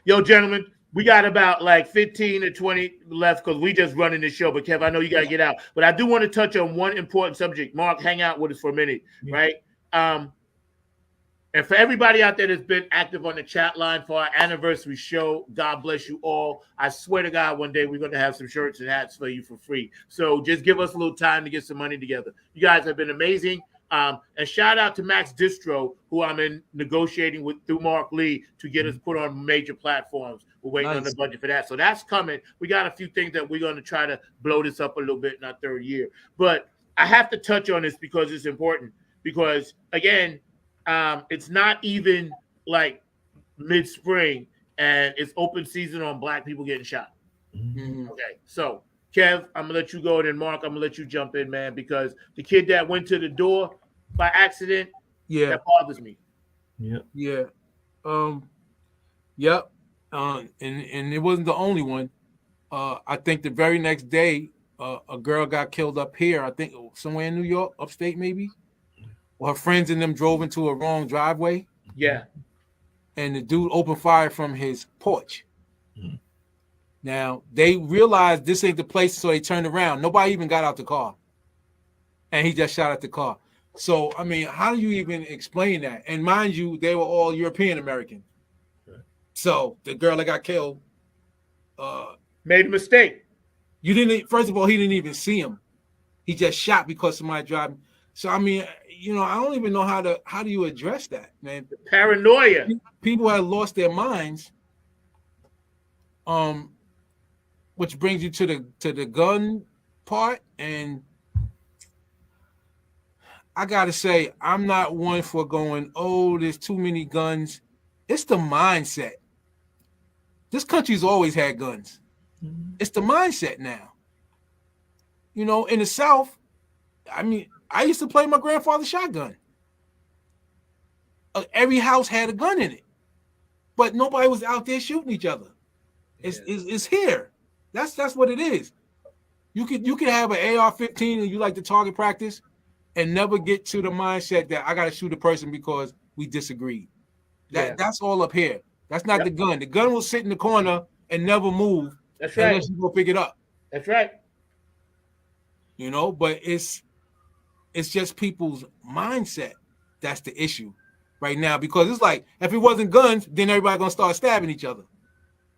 Yo, gentlemen, We got about like 15 or 20 left because we just running the show. But Kev, I know you got to get out. But I do want to touch on one important subject. Mark, hang out with us for a minute, right? And for everybody out there that's been active on the chat line for our anniversary show, God bless you all. I swear to God, one day we're going to have some shirts and hats for you for free. So just give us a little time to get some money together. You guys have been amazing. And shout out to Max Distro, who I'm in negotiating with through Mark Lee to get us put on major platforms. We're waiting on the budget for that. So that's coming. We got a few things that we're going to try to blow this up a little bit in our third year. But I have to touch on this because it's important. Because, again, it's not even like mid-spring and it's open season on Black people getting shot. Mm-hmm. Okay, so Kev, I'm gonna let you go, and then Mark, I'm gonna let you jump in, man, because the kid that went to the door by accident, that bothers me. And it wasn't the only one. I think the very next day, a girl got killed up here. I think somewhere in New York, upstate maybe. Well, her friends and them drove into a wrong driveway. Yeah. And the dude opened fire from his porch. Mm. Now, they realized this ain't the place, so they turned around. Nobody even got out the car. And he just shot at the car. So, I mean, how do you even explain that? And mind you, they were all European American. Right. So, the girl that got killed made a mistake. First of all, he didn't even see him. He just shot because somebody driving. So, I mean, I don't even know how do you address that, man? The paranoia. People have lost their minds. Which brings you to the gun part, and I gotta say, I'm not one for going, there's too many guns. It's the mindset. This country's always had guns. Mm-hmm. It's the mindset now. In the South, I mean, I used to play my grandfather's shotgun. Every house had a gun in it, but nobody was out there shooting each other. It's here. That's what it is. You could have an AR-15 and you like to target practice and never get to the mindset that I got to shoot a person because we disagreed. That's all up here. That's not the gun. The gun will sit in the corner and never move. That's right. Unless you go pick it up. That's right. But it's just people's mindset that's the issue right now, because it's like if it wasn't guns, then everybody gonna start stabbing each other.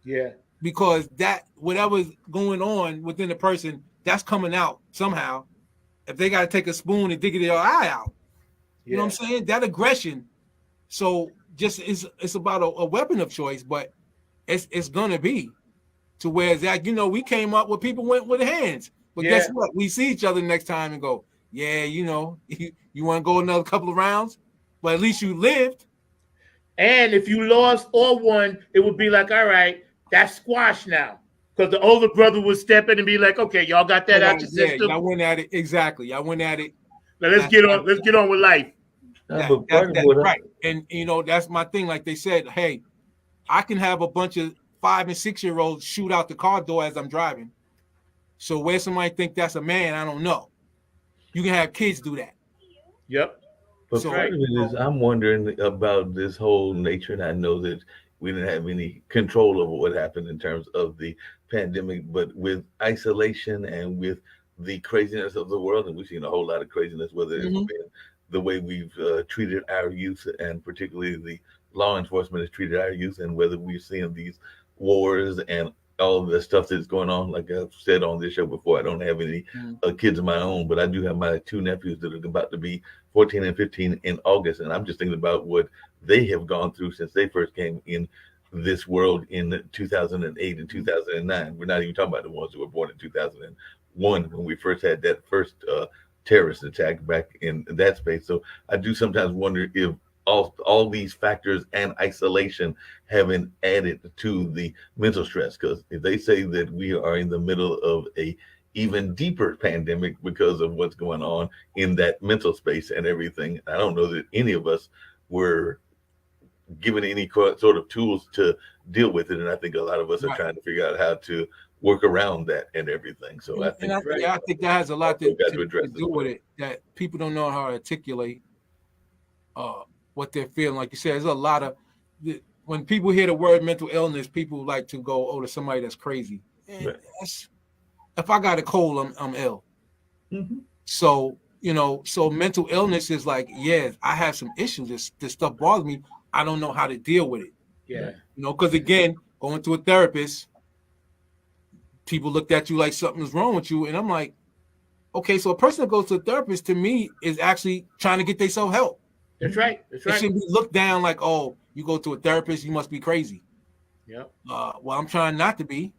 Yeah. Because that whatever's going on within the person, that's coming out somehow. If they gotta take a spoon and dig their eye out, you know what I'm saying? That aggression. So just it's about a weapon of choice, but it's gonna be to where it's like, we came up with people went with hands. But guess what? We see each other next time and go, you want to go another couple of rounds, but at least you lived. And if you lost or won, it would be like, all right, that's squash now. Because the older brother would step in and be like, okay, y'all got that out your system. I went at it. Exactly. I went at it. Now let's get on with life. Right. And, that's my thing. Like they said, hey, I can have a bunch of 5 and 6 year olds shoot out the car door as I'm driving. So where somebody think that's a man, I don't know. You can have kids do that. Yep. But part of it is I'm wondering about this whole nature, and I know that we didn't have any control over what happened in terms of the pandemic, but with isolation and with the craziness of the world, and we've seen a whole lot of craziness, whether it's been the way we've treated our youth, and particularly the law enforcement has treated our youth, and whether we're seeing these wars and all of the stuff that's going on. Like I've said on this show before, I don't have any kids of my own, but I do have my 2 nephews that are about to be 14 and 15 in August. And I'm just thinking about what they have gone through since they first came in this world in 2008 and 2009. We're not even talking about the ones who were born in 2001 when we first had that first terrorist attack back in that space. So I do sometimes wonder if all these factors and isolation haven't added to the mental stress, because if they say that we are in the middle of a even deeper pandemic because of what's going on in that mental space and everything, I don't know that any of us were given any sort of tools to deal with it, and I think a lot of us are trying to figure out how to work around that and everything. So I think that has a lot to do with it, that people don't know how to articulate what they're feeling. Like you said, there's a lot of when people hear the word mental illness, people like to go, "Oh, to somebody that's crazy." And if I got a cold, I'm ill. Mm-hmm. So so mental illness is like, yeah, I have some issues. This stuff bothers me. I don't know how to deal with it. Yeah. Because again, going to a therapist, people looked at you like something's wrong with you, and I'm like, okay, so a person that goes to a therapist to me is actually trying to get themselves help. That's right. That's right. It shouldn't be looked down like, oh, you go to a therapist, you must be crazy. Yep. Well, I'm trying not to be.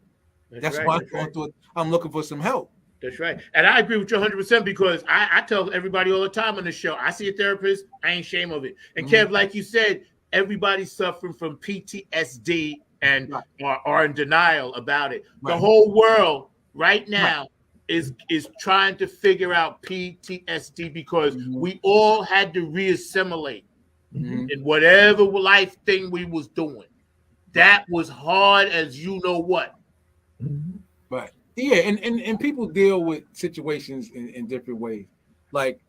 That's right, why that's right. I'm looking for some help. That's right. And I agree with you 100% because I tell everybody all the time on the show, I see a therapist, I ain't ashamed of it. And Kev, like you said, everybody's suffering from PTSD and are in denial about it. Right. The whole world right now is trying to figure out PTSD because we all had to reassimilate in whatever life thing we was doing. That was hard as you know what. Right. Yeah, and people deal with situations in different ways. Like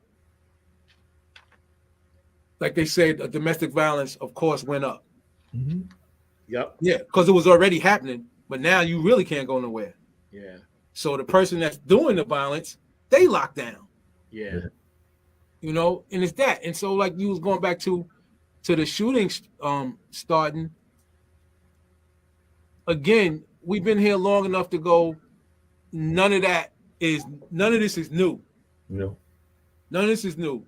they said, domestic violence, of course, went up. Mm-hmm. Yep. Yeah, because it was already happening, but now you really can't go nowhere. Yeah. So the person that's doing the violence, they lock down. Yeah. And it's that. And so like you was going back to the shooting starting. Again, we've been here long enough to go, none of this is new. No. None of this is new.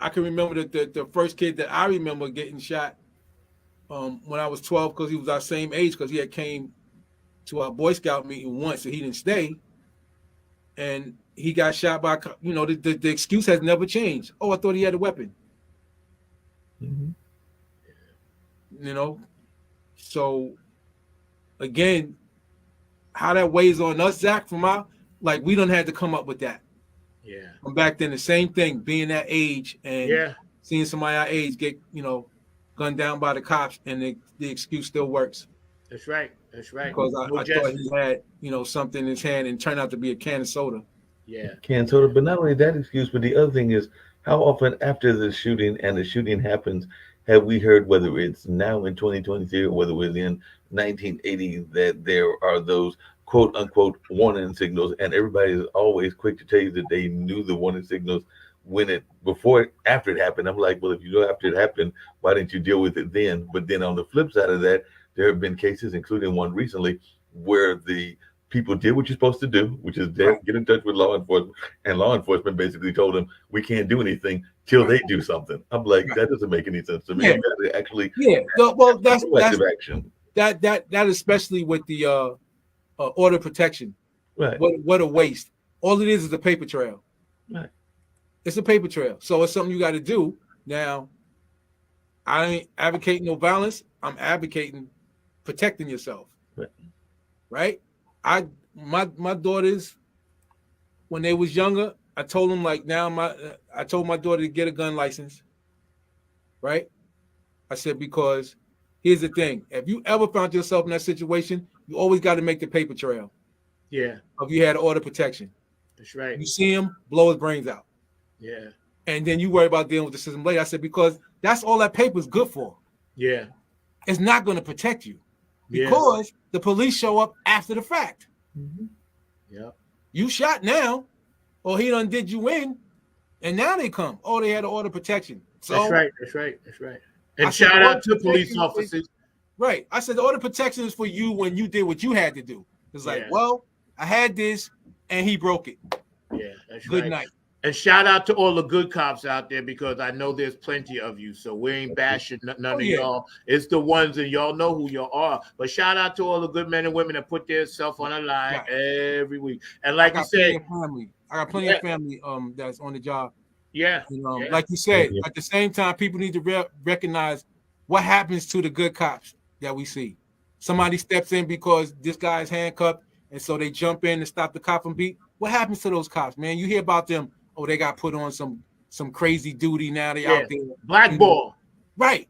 I can remember the first kid that I remember getting shot when I was 12 because he was our same age because he had came to our Boy Scout meeting once and he didn't stay. And he got shot by, the excuse has never changed. Oh, I thought he had a weapon. Mm-hmm. So again, how that weighs on us, Zach, we done had to come up with that. Yeah. From back then, the same thing, being that age and seeing somebody our age get, gunned down by the cops, and the excuse still works. That's right. That's right. Because I thought he had, something in his hand and turned out to be a can of soda. Yeah. Can soda, but not only that excuse, but the other thing is how often after the shooting happens have we heard, whether it's now in 2023 or whether it was in 1980, that there are those quote unquote warning signals, and everybody is always quick to tell you that they knew the warning signals after it happened. I'm like, well, if you know after it happened, why didn't you deal with it then? But then on the flip side of that, there have been cases, including one recently, where the people did what you're supposed to do, which is get in touch with law enforcement, and law enforcement basically told them we can't do anything till they do something. I'm like, that doesn't make any sense to me. Yeah. You got to actually that's action. That especially with the order of protection. Right. What a waste. All it is a paper trail. Right. It's a paper trail. So it's something you got to do. Now, I ain't advocating no violence. I'm advocating protecting yourself. Right? My daughters, when they was younger, I told them I told my daughter to get a gun license. Right? I said, because here's the thing. If you ever found yourself in that situation, you always got to make the paper trail. Yeah. If you had order protection. That's right. You see him, blow his brains out. Yeah. And then you worry about dealing with the system later. I said, because that's all that paper is good for. Yeah. It's not going to protect you because the police show up after the fact. Mm-hmm. Yeah. You shot now, or he done did you in, and now they come. Oh, they had an order protection. So That's right. And shout out to police officers. Right. I said the order protection is for you when you did what you had to do. It's like, well, I had this and he broke it. Yeah, that's Good right. night. And shout out to all the good cops out there, because I know there's plenty of you. So we ain't bashing none of y'all. It's the ones that y'all know who y'all are. But shout out to all the good men and women that put their self on the line every week. And like you said, I got plenty of family that's on the job. Yeah. Like you said, at the same time, people need to recognize what happens to the good cops that we see. Somebody steps in because this guy's handcuffed, and so they jump in and stop the cop from beat. What happens to those cops, man? You hear about them. Oh, they got put on some crazy duty now. They out there. Blackball. Right.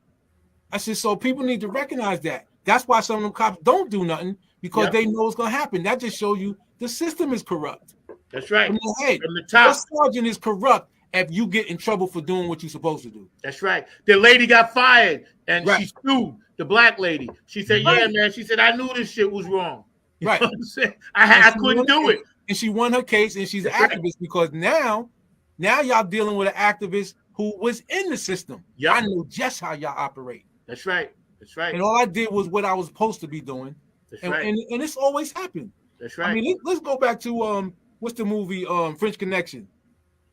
I said, so people need to recognize that. That's why some of them cops don't do nothing, because they know it's going to happen. That just shows you the system is corrupt. That's right. From the head. From the top. The sergeant is corrupt, if you get in trouble for doing what you're supposed to do. That's right. The lady got fired and Right. she sued the black lady. She said, Right. "Yeah, man." She said, "I knew this shit was wrong." You Right. know what I'm saying? I couldn't do it. And she won her case, and she's an That's activist because now y'all dealing with an activist who was in the system. Yep. I know just how y'all operate. That's right. That's right. And all I did was what I was supposed to be doing. That's and, right. and it's always happened. That's right. I mean, let's go back to what's the movie French Connection?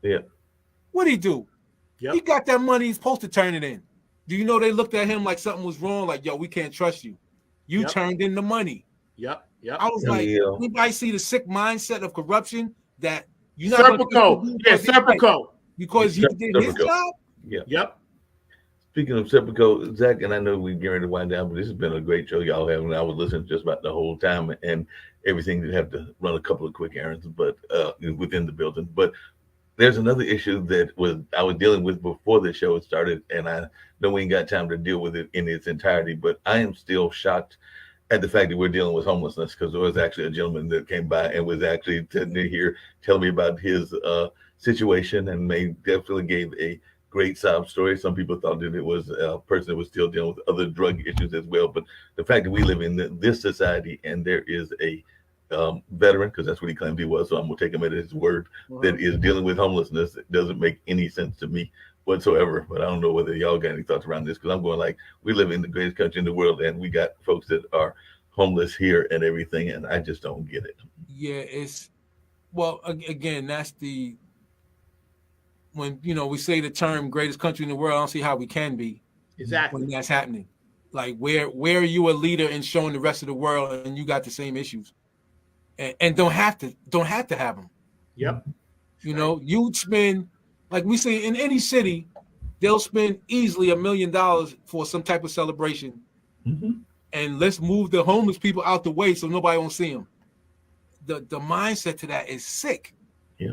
Yeah. What'd he do? Yep. He got that money. He's supposed to turn it in. Do you know they looked at him like something was wrong? Like, yo, we can't trust you. You turned in the money. Yep. Yep. I was like, anybody see the sick mindset of corruption that you're not Serpico. Yeah, Serpico. Because he did his job? Yeah. Yep. Speaking of Serpico, Zach, and I know we're getting ready to wind down, but this has been a great show y'all have, and I was listening just about the whole time and everything. Did have to run a couple of quick errands, but within the building. But there's another issue that I was dealing with before the show started, and I know we ain't got time to deal with it in its entirety, but I am still shocked at the fact that we're dealing with homelessness, because there was actually a gentleman that came by and was actually telling me about his situation, and definitely gave a great sob story. Some people thought that it was a person that was still dealing with other drug issues as well. But the fact that we live in this society and there is a veteran, because that's what he claimed he was, so I'm gonna take him at his word, that is dealing with homelessness, it doesn't make any sense to me whatsoever. But I don't know whether y'all got any thoughts around this, because I'm going like, we live in the greatest country in the world and we got folks that are homeless here and everything, and I just don't get it. Yeah, again, that's when we say the term greatest country in the world, I don't see how we can be exactly when that's happening. Like, where are you a leader in showing the rest of the world and you got the same issues and don't have to have them? Yep. You'd spend, like we say in any city, they'll spend easily $1 million for some type of celebration. Mm-hmm. And let's move the homeless people out the way so nobody won't see them. The mindset to that is sick. Yeah.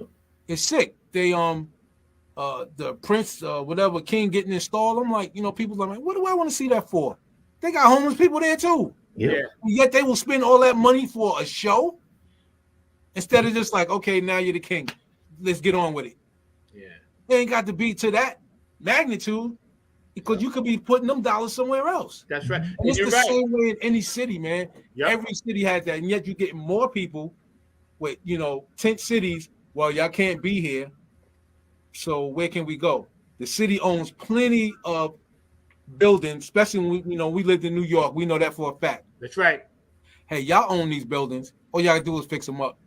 It's sick. They the prince whatever king getting installed. I'm like, people are like, what do I want to see that for? They got homeless people there too. Yeah. Yet they will spend all that money for a show instead of just like, okay, now you're the king. Let's get on with it. Yeah. They ain't got to be to that magnitude, because you could be putting them dollars somewhere else. That's right. And it's the same way in any city, man. Yep. Every city has that, and yet you get more people with, tent cities. Well, y'all can't be here, so where can we go? The city owns plenty of buildings, especially when we lived in New York. We know that for a fact. That's right. Hey, y'all own these buildings. All y'all do is fix them up,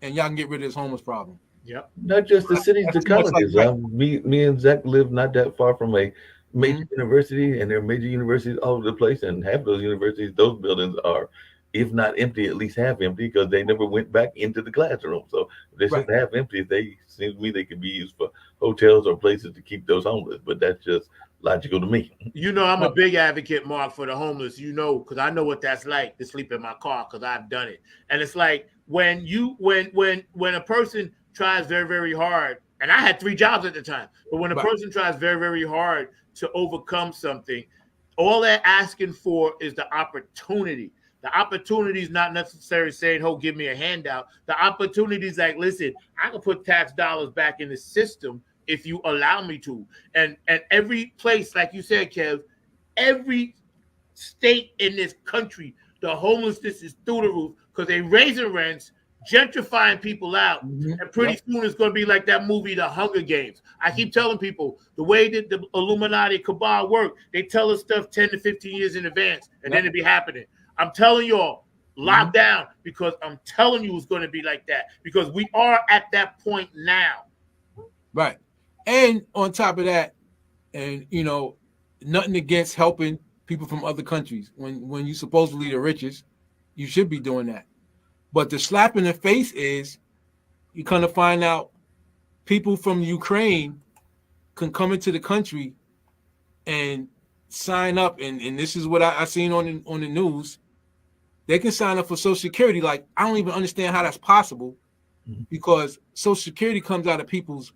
and y'all can get rid of this homeless problem. Yep. Not just the cities, the colleges. Me and Zach live not that far from a major university, and there are major universities all over the place, and half of those universities, those buildings are, if not empty, at least half empty, because they never went back into the classroom. So if they're just half empty, they seem to me they could be used for hotels or places to keep those homeless. But that's just logical to me. I'm a big advocate, Mark, for the homeless, because I know what that's like to sleep in my car, because I've done it. And it's like when a person tries very, very hard, and I had 3 jobs at the time, but when a person tries very, very hard to overcome something, all they're asking for is the opportunity. The opportunity is not necessarily saying, "Oh, give me a handout." The opportunity is like, listen, I can put tax dollars back in the system if you allow me to. And every place, like you said, Kev, every state in this country, the homelessness is through the roof because they raising rents, gentrifying people out, and pretty soon it's going to be like that movie, The Hunger Games. I keep telling people the way that the Illuminati cabal work, they tell us stuff 10 to 15 years in advance, and then it be happening. I'm telling y'all, lock down, because I'm telling you it's going to be like that, because we are at that point now. Right. And on top of that, and nothing against helping people from other countries. When you supposedly the richest, you should be doing that. But the slap in the face is you kind of find out people from Ukraine can come into the country and sign up, and this is what I seen on the news. They can sign up for Social Security. Like, I don't even understand how that's possible, because Social Security comes out of people's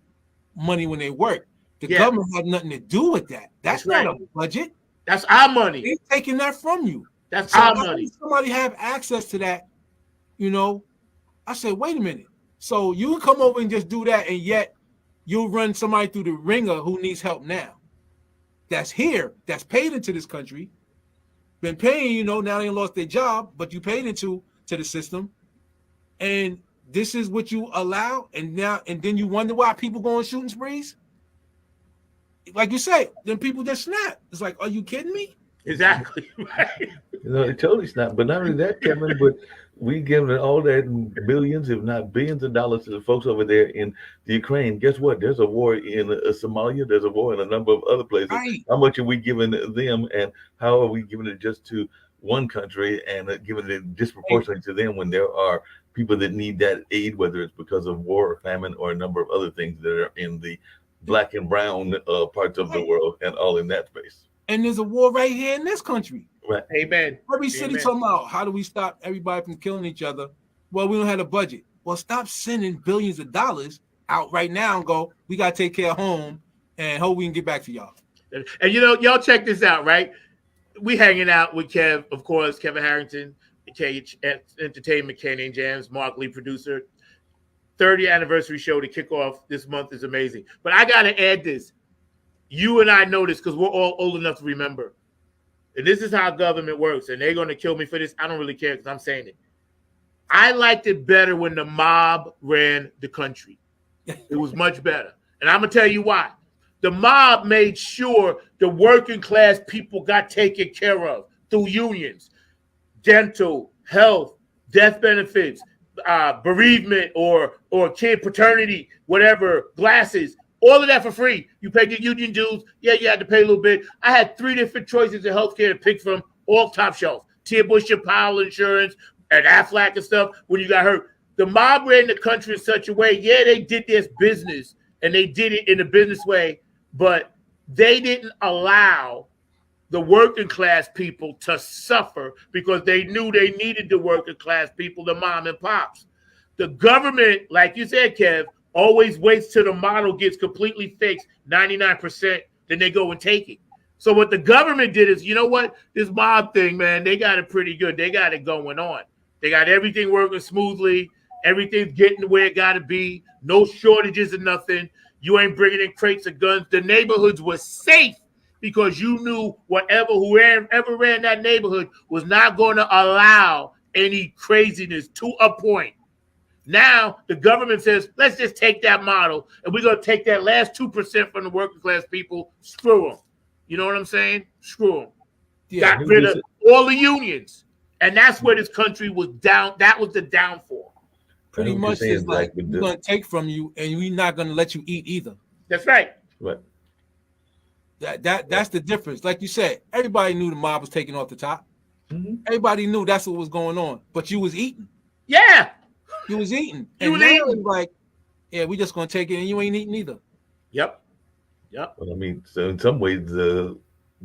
money when they work. The government had nothing to do with that. That's not a budget. That's our money. They're taking that from you. That's our money. Somebody have access to that. I said, wait a minute. So you can come over and just do that, and yet you'll run somebody through the ringer who needs help now. That's here, that's paid into this country, been paying, now they lost their job, but you paid into the system. And this is what you allow, and then you wonder why people go on shooting sprees. Like you say, then people just snap. It's like, are you kidding me? Exactly. Right. It totally snap. But not only that, Kevin, but we give all that millions, if not billions of dollars to the folks over there in the Ukraine. Guess what? There's a war in Somalia. There's a war in a number of other places. Right. How much are we giving them, and how are we giving it just to one country and giving it disproportionately to them when there are people that need that aid, whether it's because of war or famine or a number of other things that are in the black and brown parts of the world and all in that space. And there's a war right here in this country. Right. Amen. Every city talking about how do we stop everybody from killing each other? Well, we don't have a budget. Well, stop sending billions of dollars out right now and go, we got to take care of home and hope we can get back to y'all. And y'all check this out, right? We hanging out with Kev, of course, Kevin Harrington, Cage Entertainment, Kenny and Jams, Mark Lee, producer. 30th anniversary show to kick off this month is amazing. But I got to add this. You and I know this because we're all old enough to remember. And this is how government works. And they're going to kill me for this. I don't really care because I'm saying it. I liked it better when the mob ran the country. It was much better. And I'm going to tell you why. The mob made sure the working class people got taken care of through unions, dental, health, death benefits, bereavement or kid paternity, whatever, glasses, all of that for free. You paid your union dues. Yeah, you had to pay a little bit. I had 3 different choices of healthcare to pick from, all top shelf. Tia Bush, Powell Insurance, and Aflac and stuff when you got hurt. The mob ran the country in such a way, yeah, they did this business, and they did it in a business way, but they didn't allow the working class people to suffer because they knew they needed the working class people, the mom and pops. The government, like you said, Kev, always waits till the model gets completely fixed, 99%, then they go and take it. So what the government did is, you know what? This mob thing, man, they got it pretty good. They got it going on. They got everything working smoothly. Everything's getting where it got to be. No shortages of nothing. You ain't bringing in crates of guns. The neighborhoods were safe because you knew whoever ran that neighborhood was not going to allow any craziness to a point. Now the government says, let's just take that model and we're going to take that last 2% from the working class people. Screw them. You know what I'm saying? Screw them. Yeah, got rid of all the unions. And that's where this country was down. That was the downfall. Pretty much it's like we're going to take from you and we're not going to let you eat either. That's right. Right. That's the difference. Like you said, everybody knew the mob was taking off the top. Mm-hmm. Everybody knew that's what was going on. But you was eating. Yeah. You was eating. You and was eating. Like, yeah, we just going to take it and you ain't eating either. Yep. Well, I mean, so in some ways, the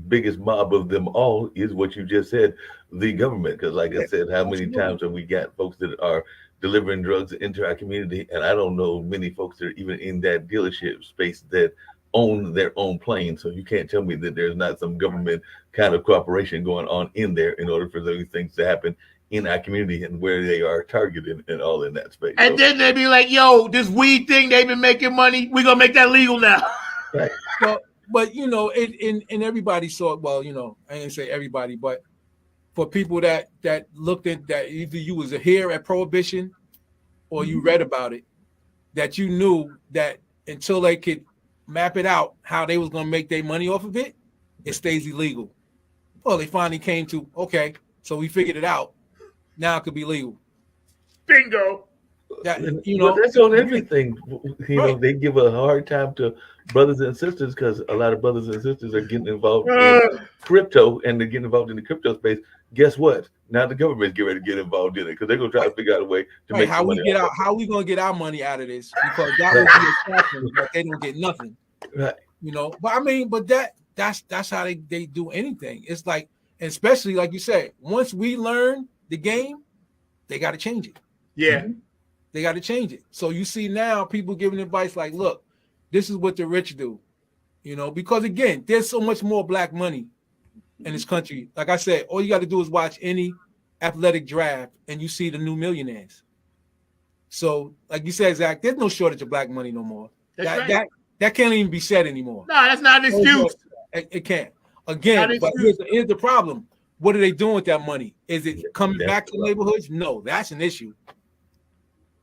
biggest mob of them all is what you just said, the government. Because like I said, how many times have we got folks that are delivering drugs into our community? And I don't know many folks that are even in that dealership space that own their own plane. So you can't tell me that there's not some government kind of cooperation going on in there in order for those things to happen in our community and where they are targeted and all in that space. And then they'd be like, yo, this weed thing, they've been making money. We're going to make that legal now. Right. But you know, and everybody saw it. Well, you know, I didn't say everybody, but for people that looked at that, either you was here at Prohibition or you read about it, that you knew that until they could map it out how they was going to make their money off of it, it stays illegal. Well, they finally came to, okay, so we figured it out. Now it could be legal. Bingo. That, you know, but that's on everything. You right. know, they give a hard time to brothers and sisters because a lot of brothers and sisters are getting involved in crypto and they're getting involved in the crypto space. Guess what? Now the government's getting ready to get involved in it because they're gonna try to figure out a way to make how we money get out. How we gonna get our money out of this? Because that would be a problem, but they don't get nothing. Right. You know, but I mean, but that's how they do anything. It's like, especially like you said, once we learn the game, they got to change it. Yeah. Mm-hmm. They got to change it. So you see now people giving advice like, look, this is what the rich do, you know, because again, there's so much more black money in this country. Like I said, all you got to do is watch any athletic draft and you see the new millionaires. So like you said, Zach, there's no shortage of black money no more. That can't even be said anymore. No, that's not an excuse. It can't. Again, but here's the problem. What are they doing with that money? Is it coming back to neighborhoods? No, that's an issue.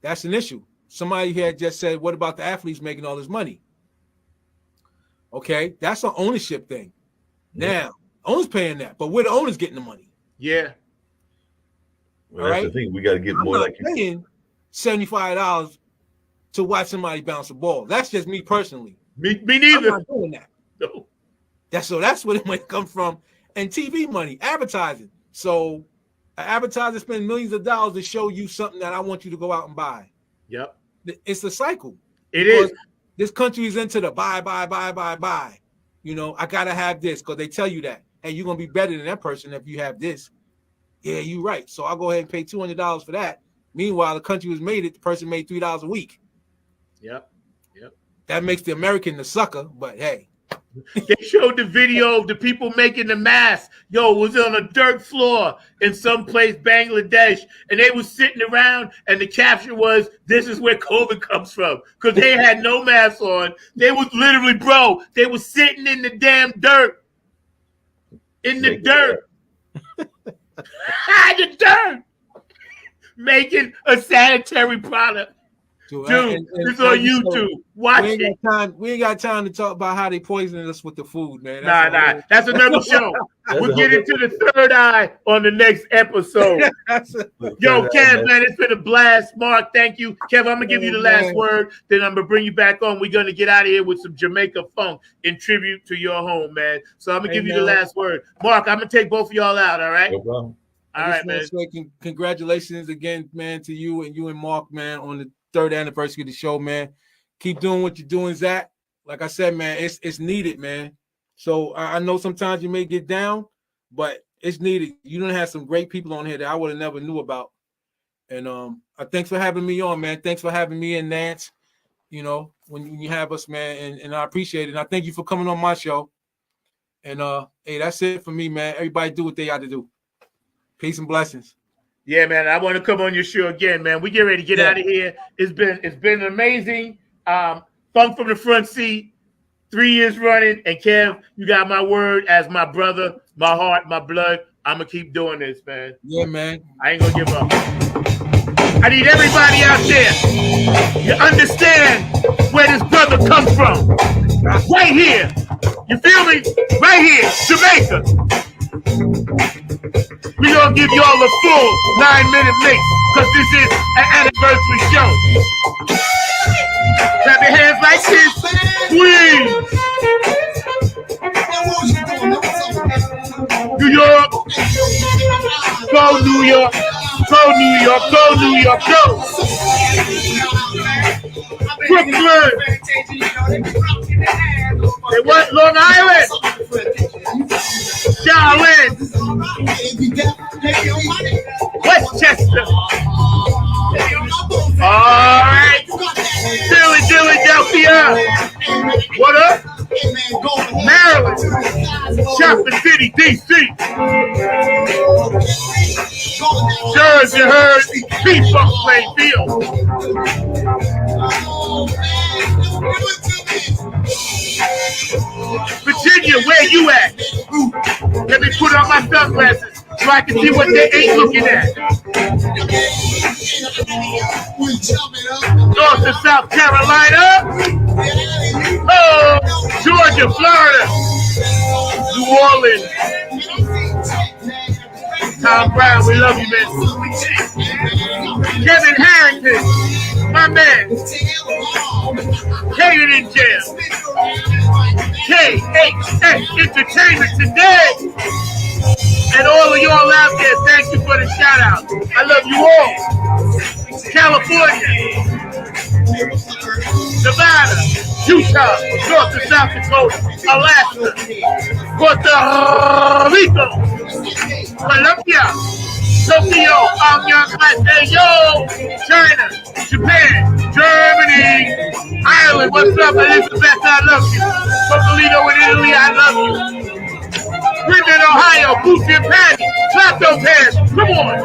That's an issue. Somebody here just said, what about the athletes making all this money? Okay, that's an ownership thing. Now, owners paying that, but where the owners getting the money? Yeah. Well, that's the thing. We got to get more like paying $75 to watch somebody bounce a ball. That's just me personally. Me neither. I'm not doing that. No. That's where the money comes from. And TV money, advertising. So an advertiser spends millions of dollars to show you something that I want you to go out and buy. Yep. It's a cycle. It is. This country is into the buy. You know, I gotta have this because they tell you that. Hey, you're gonna be better than that person if you have this. Yeah, you're right. So I'll go ahead and pay $200 for that. Meanwhile, the country was made it, the person made $3 a week. Yep. That makes the American the sucker, but hey. They showed the video of the people making the mask. Yo, it was on a dirt floor in some place, Bangladesh, and they was sitting around, and the caption was, "This is where COVID comes from," because they had no mask on. They was literally, they was sitting in the damn dirt. In the dirt. The dirt. Making a sanitary product. Dude, it's on YouTube. Watch it. We ain't got time to talk about how they poisoning us with the food, man. That's another show. We'll get into the third eye on the next episode. Yo, Kev, man, it's been a blast. Mark, thank you. Kev, I'm going to give you the last word. Then I'm going to bring you back on. We're going to get out of here with some Jamaica funk in tribute to your home, man. So I'm going to give you the last word. Mark, I'm going to take both of y'all out, all right? No problem. All right, man. Congratulations again, man, to you and Mark, man, on the 3rd anniversary of the show, man. Keep doing what you're doing, Zach. Like I said, man, it's needed, man. So I know sometimes you may get down, but it's needed. You don't have some great people on here that I would have never knew about. And thanks for having me on, man. Thanks for having me and Nance, you know, when you have us, man, and I appreciate it. And I thank you for coming on my show. And hey, that's it for me, man. Everybody do what they got to do. Peace and blessings. Yeah, man. I want to come on your show again, man. We get ready to get out of here. It's been amazing. Funk from the front seat, 3 years running. And Kev, you got my word as my brother, my heart, my blood. I'm gonna keep doing this, man. Yeah, man. I ain't gonna give up. I need everybody out there to understand where this brother comes from. Right here. You feel me? Right here, Jamaica. We're going to give y'all a full 9-minute mix because this is an anniversary show. Clap your hands like this. Squeeze. New York. Go New York. Go New York. Go New York. Go. Brooklyn. They want Long Island. Charlotte. Westchester. All right. Philadelphia. What up? Maryland. Shopping City, D.C. Jersey, heard P-Funk Plainfield. Virginia, where you at? Let me put on my sunglasses so I can see what they ain't looking at. North and South Carolina. Oh, Georgia, Florida. New Orleans. Tom Brown, we love you, man. Kevin Harrington, my man. Kaden in jail. KHS Entertainment today. And all of y'all out there, thank you for the shout out. I love you all. California, Nevada, Utah, North and South Dakota, Alaska, Puerto Rico, Colombia, Tokyo, Yo, China, Japan, Germany, Ireland, what's up, Elizabeth, I love you. Topolino in Italy, I love you. Brendan, Ohio, Boosie and Patty, clap those hands, come on.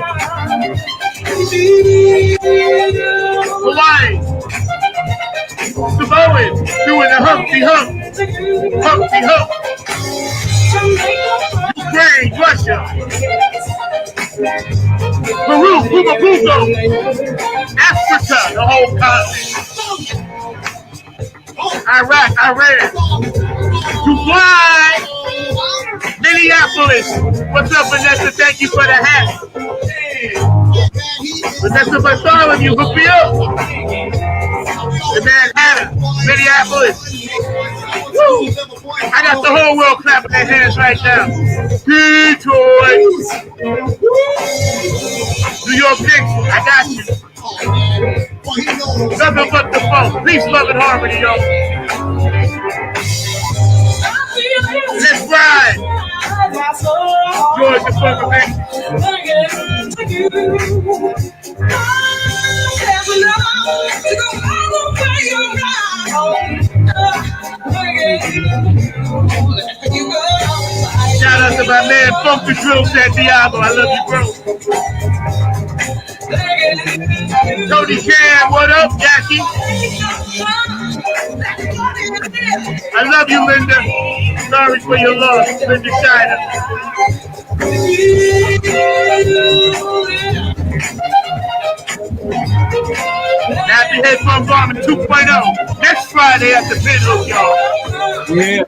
Hawaii, Samoans doing the Humpty Hump. Humpty Hump. Ukraine, Russia. Peru, Pugo Pugo. Africa, the whole continent. Iraq, Iran. Dubai. Minneapolis. What's up, Vanessa? Thank you for the hat. Vanessa Bartholomew, hook me up. The man Hannah, Minneapolis. Woo! I got the whole world clapping their hands right now. Detroit. New York Knicks, I got you. Nothing but the funk. Peace, love, and harmony, y'all. Let's ride. Georgia, Florida, man. Shout out to my man Funk the Drill Santiago. I love you, bro. Tony Cam, what up, Jackie? I love you, Linda. Sorry for your loss, Linda China. Happy Headphone Bombing 2.0 next Friday at the Pinhook, y'all. Yeah.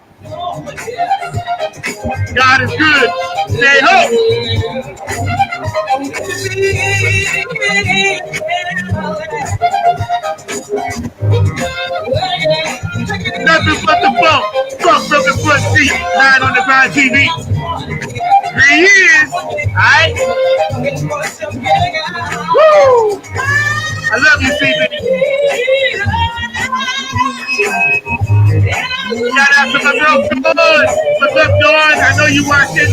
God is good. Stay home. Nothing but the funk. Funk from the front seat. 9 on the Grind TV. 3 years. Alright? Woo! I love you, CB. Shout out to my girl, Dawn. What's up, Dawn? I know you watching.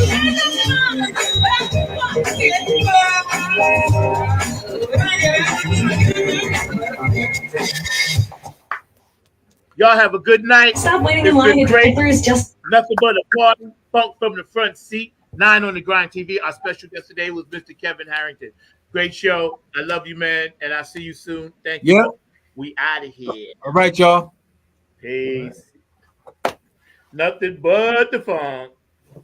Y'all have a good night. Stop waiting in line. It's just nothing but a party. Funk from the front seat. 9 on the Grind TV. Our special guest today was Mr. Kevin Harrington. Great show. I love you, man. And I'll see you soon. Thank you. Yep. We out of here. All right, y'all. Peace. Nothing but the funk.